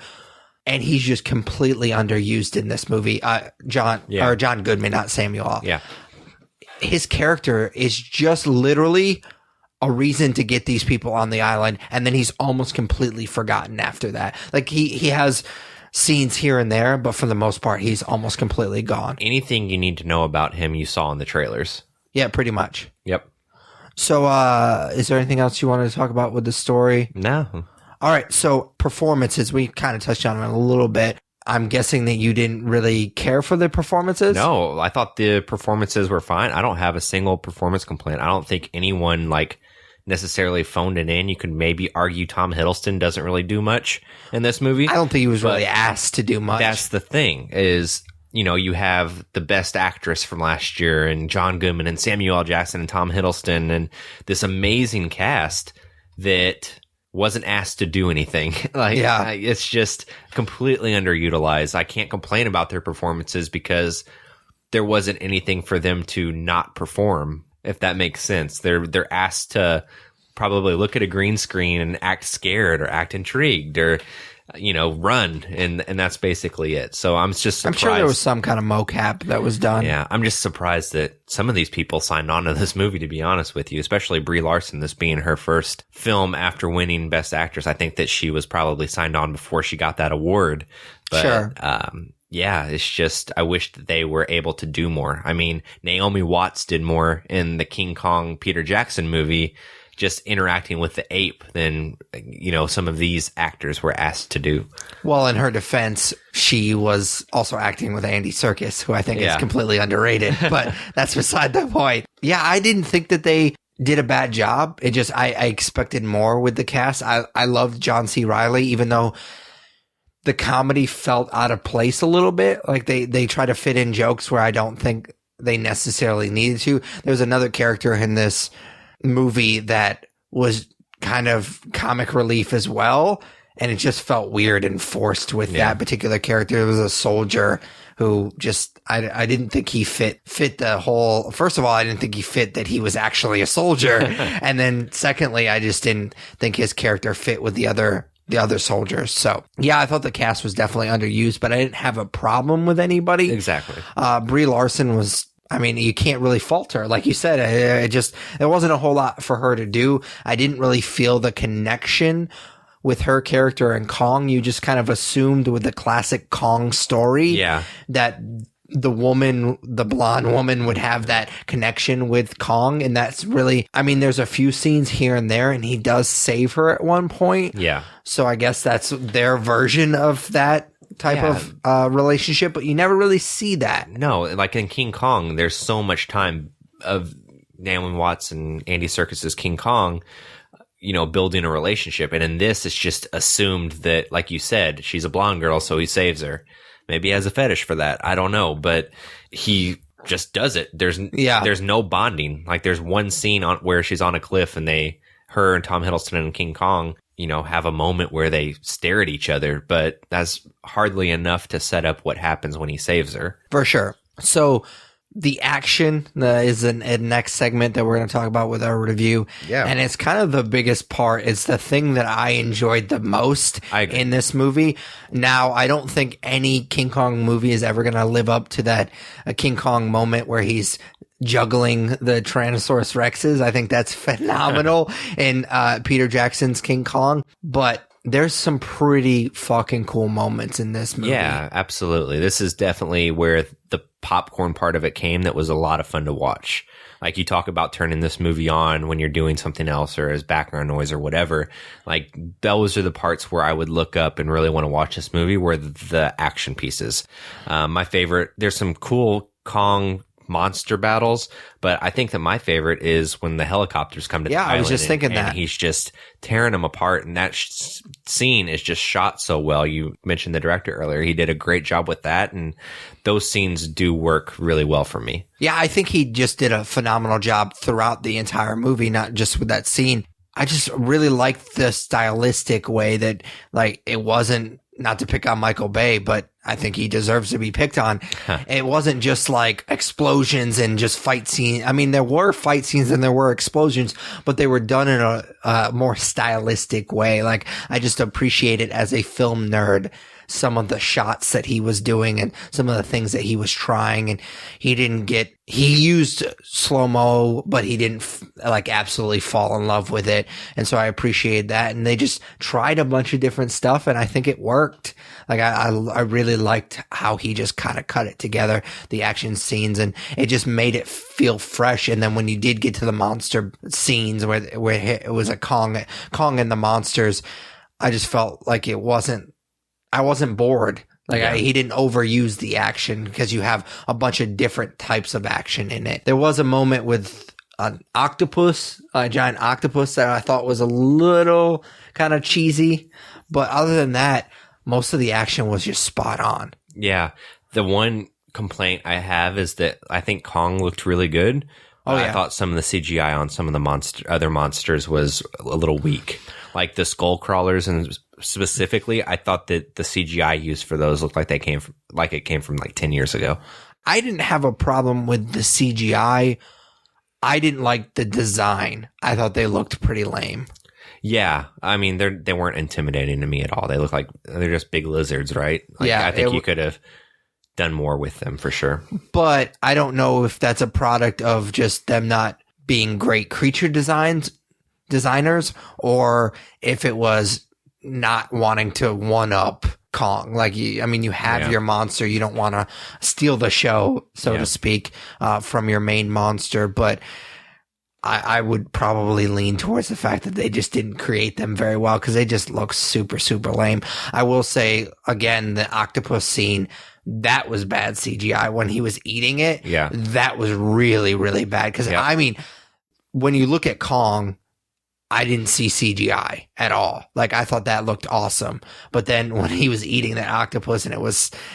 And he's just completely underused in this movie. John Goodman, not Samuel L. Yeah. His character is just literally a reason to get these people on the island. And then he's almost completely forgotten after that. Like he has scenes here and there, but for the most part, he's almost completely gone. Anything you need to know about him, you saw in the trailers. Yeah, pretty much. Yep. So, is there anything else you wanted to talk about with the story? No. All right. So, performances, we kind of touched on it a little bit. I'm guessing that you didn't really care for the performances? No, I thought the performances were fine. I don't have a single performance complaint. I don't think anyone necessarily phoned it in. You could maybe argue Tom Hiddleston doesn't really do much in this movie. I don't think he was really asked to do much. That's the thing is, you have the best actress from last year and John Goodman and Samuel L. Jackson and Tom Hiddleston and this amazing cast that wasn't asked to do anything. It's just completely underutilized. I can't complain about their performances because there wasn't anything for them to not perform. If that makes sense. They're asked to probably look at a green screen and act scared or act intrigued or, run. And that's basically it. So I'm just surprised. I'm sure there was some kind of mocap that was done. Yeah. I'm just surprised that some of these people signed on to this movie, to be honest with you, especially Brie Larson, this being her first film after winning Best Actress. I think that she was probably signed on before she got that award. But, sure. Yeah, it's just, I wish that they were able to do more. I mean, Naomi Watts did more in the King Kong Peter Jackson movie, just interacting with the ape than, some of these actors were asked to do. Well, in her defense, she was also acting with Andy Serkis, who I think is completely underrated, but that's beside the point. Yeah, I didn't think that they did a bad job. It just, I expected more with the cast. I loved John C. Reilly, even though the comedy felt out of place a little bit. Like they try to fit in jokes where I don't think they necessarily needed to. There's another character in this movie that was kind of comic relief as well. And it just felt weird and forced with that particular character. It was a soldier who just, I didn't think he fit the whole, first of all, I didn't think he fit that he was actually a soldier. And then secondly, I just didn't think his character fit with the other soldiers. So yeah, I thought the cast was definitely underused, but I didn't have a problem with anybody. Exactly. Brie Larson was, I mean, you can't really fault her. Like you said, there wasn't a whole lot for her to do. I didn't really feel the connection with her character in Kong. You just kind of assumed with the classic Kong story that the blonde woman would have that connection with Kong. And that's really, I mean, there's a few scenes here and there and he does save her at one point. Yeah. So I guess that's their version of that type of relationship, but you never really see that. No, like in King Kong, there's so much time of Naomi Watts and Andy Serkis's King Kong, building a relationship. And in this, it's just assumed that, like you said, she's a blonde girl, so he saves her. Maybe he has a fetish for that. I don't know, but he just does it. There's no bonding. Like there's one scene where she's on a cliff and her and Tom Hiddleston and King Kong, have a moment where they stare at each other, but that's hardly enough to set up what happens when he saves her. For sure. So the action is a next segment that we're going to talk about with our review. Yeah. And it's kind of the biggest part. It's the thing that I enjoyed the most in this movie. Now, I don't think any King Kong movie is ever going to live up to that King Kong moment where he's juggling the Tyrannosaurus Rexes. I think that's phenomenal in Peter Jackson's King Kong. But there's some pretty fucking cool moments in this movie. Yeah, absolutely. This is definitely where the popcorn part of it came that was a lot of fun to watch. Like, you talk about turning this movie on when you're doing something else or as background noise or whatever. Like, those are the parts where I would look up and really want to watch this movie, were the action pieces. My favorite, there's some cool Kong monster battles, but I think that my favorite is when the helicopters come to the island. I was just thinking that. And he's just tearing them apart, and that scene is just shot so well. You mentioned the director earlier. He did a great job with that, and those scenes do work really well for me. Yeah, I think he just did a phenomenal job throughout the entire movie, not just with that scene. I just really liked the stylistic way that, like, it wasn't, not to pick on Michael Bay, but I think he deserves to be picked on. It wasn't just like explosions and just fight scenes. I mean, there were fight scenes and there were explosions, but they were done in a more stylistic way. Like, I just appreciated, as a film nerd, some of the shots that he was doing and some of the things that he was trying. And he used slow-mo, but he didn't like absolutely fall in love with it. And so I appreciate that. And they just tried a bunch of different stuff, and I think it worked. Like, I really liked how he just kind of cut it together, the action scenes, and it just made it feel fresh. And then when you did get to the monster scenes where it was a Kong and the monsters, I just felt like I wasn't bored. Like, he didn't overuse the action, because you have a bunch of different types of action in it. There was a moment with an octopus, a giant octopus, that I thought was a little kind of cheesy. But other than that, most of the action was just spot on. Yeah. The one complaint I have is that I think Kong looked really good. I thought some of the CGI on some of the other monsters was a little weak. Like the skull crawlers, and specifically, I thought that the CGI used for those looked like it came from like 10 years ago. I didn't have a problem with the CGI. I didn't like the design. I thought they looked pretty lame. Yeah, I mean, they weren't intimidating to me at all. They look like they're just big lizards, right? Like, yeah, I think you could have done more with them for sure. But I don't know if that's a product of just them not being great creature designers, or if it was not wanting to one up Kong. Like, you have your monster. You don't want to steal the show, so to speak, from your main monster. But I would probably lean towards the fact that they just didn't create them very well, because they just look super, super lame. I will say, again, the octopus scene, that was bad CGI when he was eating it. Yeah. That was really, really bad. Because, I mean, when you look at Kong, I didn't see CGI at all. Like, I thought that looked awesome. But then when he was eating that octopus and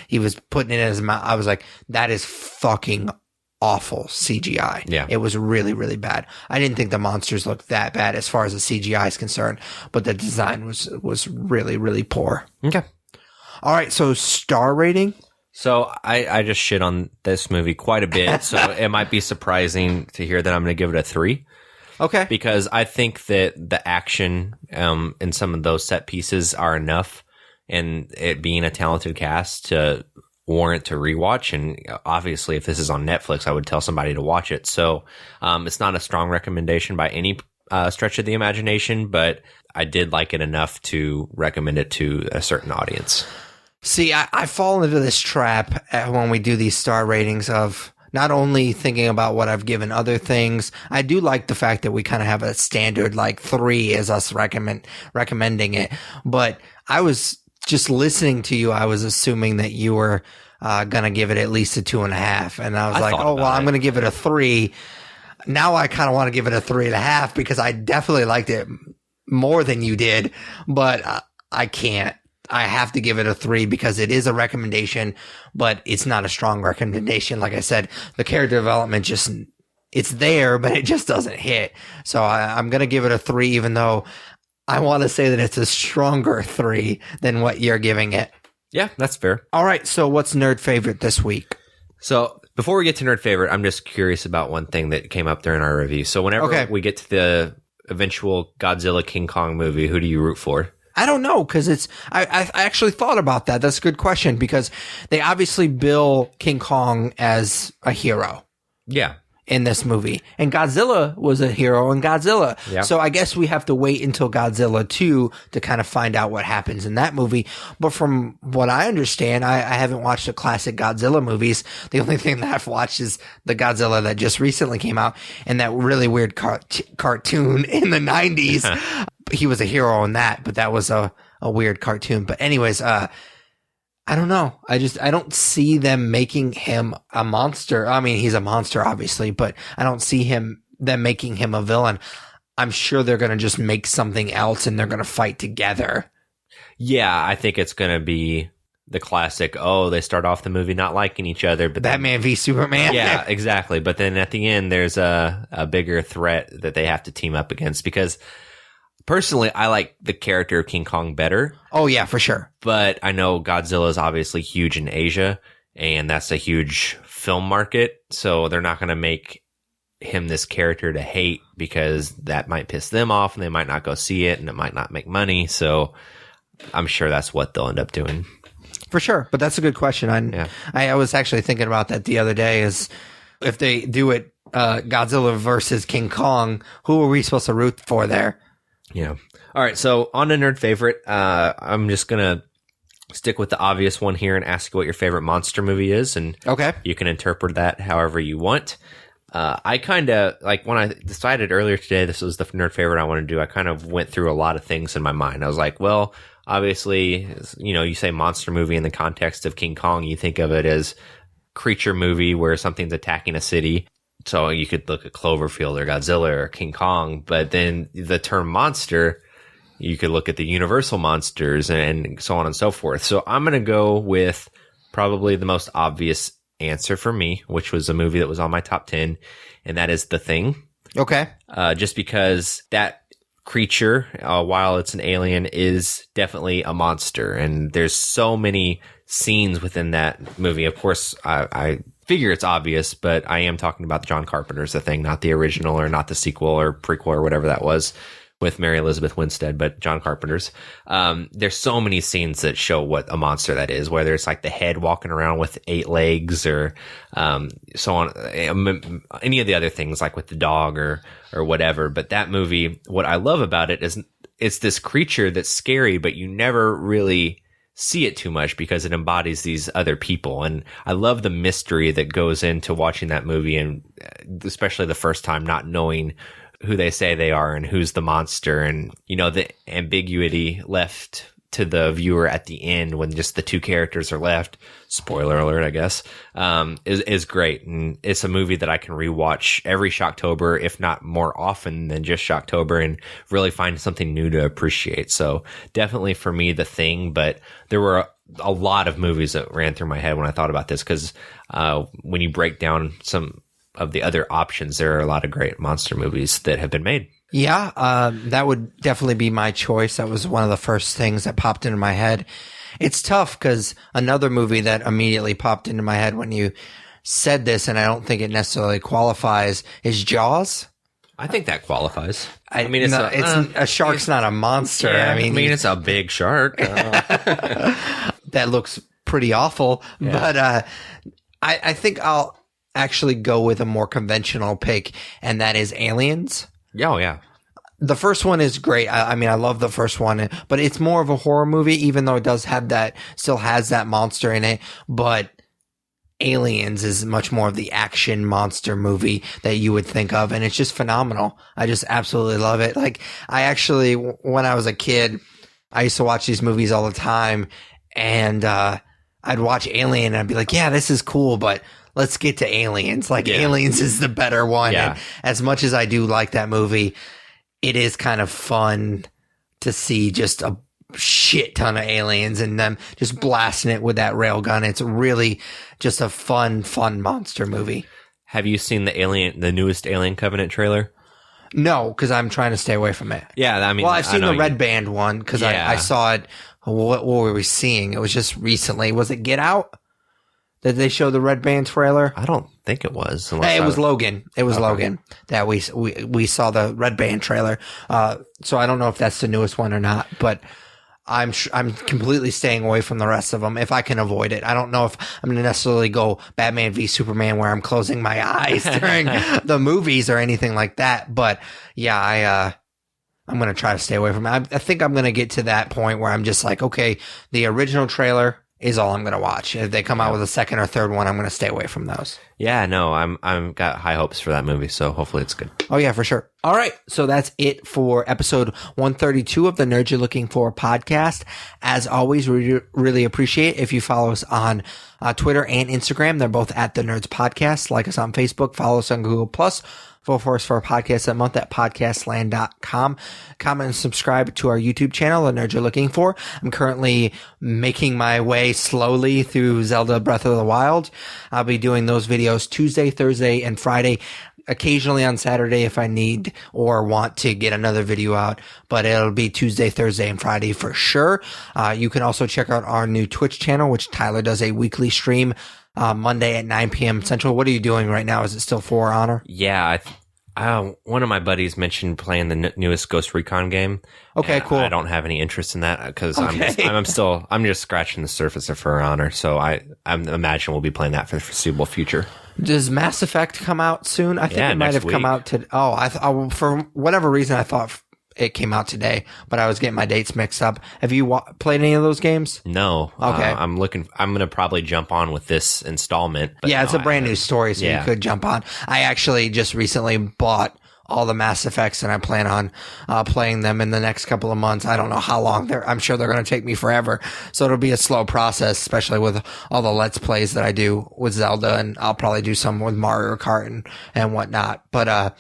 he was putting it in his mouth, I was like, that is fucking awful CGI. Yeah. It was really, really bad. I didn't think the monsters looked that bad as far as the CGI is concerned, but the design was really, really poor. Okay. All right. So, star rating. So I just shit on this movie quite a bit. So it might be surprising to hear that I'm going to give it a 3. Okay. Because I think that the action in some of those set pieces are enough, and it being a talented cast to warrant to rewatch. And obviously, if this is on Netflix, I would tell somebody to watch it. So it's not a strong recommendation by any stretch of the imagination, but I did like it enough to recommend it to a certain audience. See, I fall into this trap when we do these star ratings of not only thinking about what I've given other things. I do like the fact that we kind of have a standard, like 3 as us recommending it. But I was just listening to you. I was assuming that you were going to give it at least a 2.5. And I was like, oh, well, I'm going to give it a 3. Now I kind of want to give it a 3.5, because I definitely liked it more than you did, but I can't. I have to give it a 3 because it is a recommendation, but it's not a strong recommendation. Like I said, the character development it's there, but it just doesn't hit. So I'm going to give it a 3, even though I want to say that it's a stronger 3 than what you're giving it. Yeah, that's fair. All right. So what's nerd favorite this week? So Before we get to nerd favorite, I'm just curious about one thing that came up during our review. So whenever we get to the eventual Godzilla King Kong movie, who do you root for? I don't know, because I actually thought about that. That's a good question, because they obviously bill King Kong as a hero. Yeah. In this movie. And Godzilla was a hero in Godzilla. Yeah. So I guess we have to wait until Godzilla 2 to kind of find out what happens in that movie. But from what I understand, I haven't watched the classic Godzilla movies. The only thing that I've watched is the Godzilla that just recently came out and that really weird cartoon in the 90s. He was a hero in that, but that was a weird cartoon. But anyways, I don't know. I don't see them making him a monster. I mean, he's a monster, obviously, but I don't see them making him a villain. I'm sure they're going to just make something else and they're going to fight together. Yeah, I think it's going to be the classic, they start off the movie not liking each other. But Batman v Superman. Yeah, exactly. But then at the end, there's a bigger threat that they have to team up against because... Personally, I like the character of King Kong better. Oh, yeah, for sure. But I know Godzilla is obviously huge in Asia, and that's a huge film market. So they're not going to make him this character to hate because that might piss them off, and they might not go see it, and it might not make money. So I'm sure that's what they'll end up doing. For sure. But that's a good question. I was actually thinking about that the other day is if they do it Godzilla versus King Kong, who are we supposed to root for there? Yeah. All right. So on to nerd favorite, I'm just going to stick with the obvious one here and ask you what your favorite monster movie is. And you can interpret that however you want. I kind of like when I decided earlier today, this was the nerd favorite I want to do. I kind of went through a lot of things in my mind. I was like, well, obviously, you say monster movie in the context of King Kong, you think of it as creature movie where something's attacking a city. So you could look at Cloverfield or Godzilla or King Kong, but then the term monster, you could look at the Universal monsters and so on and so forth. So I'm going to go with probably the most obvious answer for me, which was a movie that was on my top 10, and that is The Thing. Okay. Just because that creature, while it's an alien, is definitely a monster. And there's so many scenes within that movie. Of course, I figure it's obvious, but I am talking about John Carpenter's The Thing, not the original or not the sequel or prequel or whatever that was with Mary Elizabeth Winstead, but John Carpenter's. There's so many scenes that show what a monster that is, whether it's like the head walking around with 8 legs or so on, any of the other things like with the dog or whatever. But that movie, what I love about it is it's this creature that's scary, but you never really see it too much because it embodies these other people. And I love the mystery that goes into watching that movie, and especially the first time not knowing who they say they are and who's the monster, and the ambiguity left to the viewer at the end when just the two characters are left. Spoiler alert, I guess, is great. And it's a movie that I can rewatch every Shocktober, if not more often than just Shocktober, and really find something new to appreciate. So definitely for me, The Thing, but there were a lot of movies that ran through my head when I thought about this, because when you break down some of the other options, there are a lot of great monster movies that have been made. Yeah, that would definitely be my choice. That was one of the first things that popped into my head. It's tough because another movie that immediately popped into my head when you said this, and I don't think it necessarily qualifies, is Jaws. I think that qualifies. I mean, a shark's not a monster. Yeah, I mean, it's a big shark. That looks pretty awful. Yeah. But I think I'll actually go with a more conventional pick, and that is Aliens. Oh, yeah. The first one is great. I mean, I love the first one, but it's more of a horror movie, even though it does have still has that monster in it. But Aliens is much more of the action monster movie that you would think of, and it's just phenomenal. I just absolutely love it. Like, I actually, when I was a kid, I used to watch these movies all the time, and I'd watch Alien, and I'd be like, yeah, this is cool, but let's get to Aliens. Like, Aliens is the better one. Yeah. And as much as I do like that movie, it is kind of fun to see just a shit ton of aliens and them just blasting it with that railgun. It's really just a fun monster movie. Have you seen the newest Alien Covenant trailer? No, because I'm trying to stay away from it. Yeah, I mean, well, I've seen the Red Band one because I saw it. What were we seeing? It was just recently. Was it Get Out? Did they show the Red Band trailer? I don't think it was. It was Logan. It was Logan that we saw the Red Band trailer. So I don't know if that's the newest one or not, but I'm completely staying away from the rest of them if I can avoid it. I don't know if I'm going to necessarily go Batman v Superman where I'm closing my eyes during the movies or anything like that. But yeah, I'm going to try to stay away from it. I think I'm going to get to that point where I'm just like, okay, the original trailer is all I'm going to watch. If they come out with a second or third one, I'm going to stay away from those. Yeah, no, I'm got high hopes for that movie, so hopefully it's good. Oh yeah, for sure. All right, so that's it for episode 132 of the Nerds You're Looking For podcast. As always, we really appreciate if you follow us on Twitter and Instagram. They're both at the Nerds Podcast. Like us on Facebook, follow us on Google Plus. Vote for us for our podcast that month at podcastland.com. Comment and subscribe to our YouTube channel, The Nerds You're Looking For. I'm currently making my way slowly through Zelda Breath of the Wild. I'll be doing those videos Tuesday, Thursday, and Friday. Occasionally on Saturday if I need or want to get another video out, but it'll be Tuesday, Thursday, and Friday for sure. You can also check out our new Twitch channel, which Tyler does a weekly stream Monday at 9 p.m. Central. What are you doing right now? Is it still For Honor? Yeah, one of my buddies mentioned playing the newest Ghost Recon game. Okay, cool. I don't have any interest in that because I'm just scratching the surface of For Honor. So I imagine we'll be playing that for the foreseeable future. Does Mass Effect come out soon? I think it might have come out to. Oh, for whatever reason, I thought it came out today, but I was getting my dates mixed up. Have you played any of those games? No. Okay. I'm going to probably jump on with this installment. But yeah, it's a brand new story, so you could jump on. I actually just recently bought all the Mass Effects, and I plan on playing them in the next couple of months. I don't know how long I'm sure they're going to take me forever, so it'll be a slow process, especially with all the Let's Plays that I do with Zelda, and I'll probably do some with Mario Kart and whatnot. But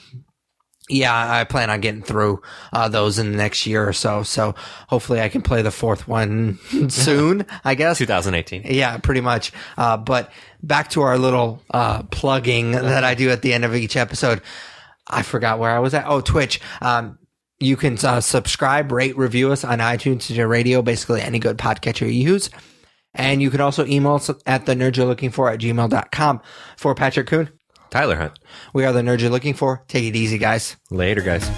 yeah, I plan on getting through those in the next year or so. So hopefully I can play the fourth one soon, I guess. 2018. Yeah, pretty much. But back to our little plugging that I do at the end of each episode. I forgot where I was at. Oh, Twitch. You can subscribe, rate, review us on iTunes, Stitcher Radio, basically any good podcatcher you use. And you can also email us at thenerdyourlooking4@gmail.com. For Patrick Kuhn, Tyler Hunt. we are the Nerds You're Looking For. Take it easy, guys. Later, guys.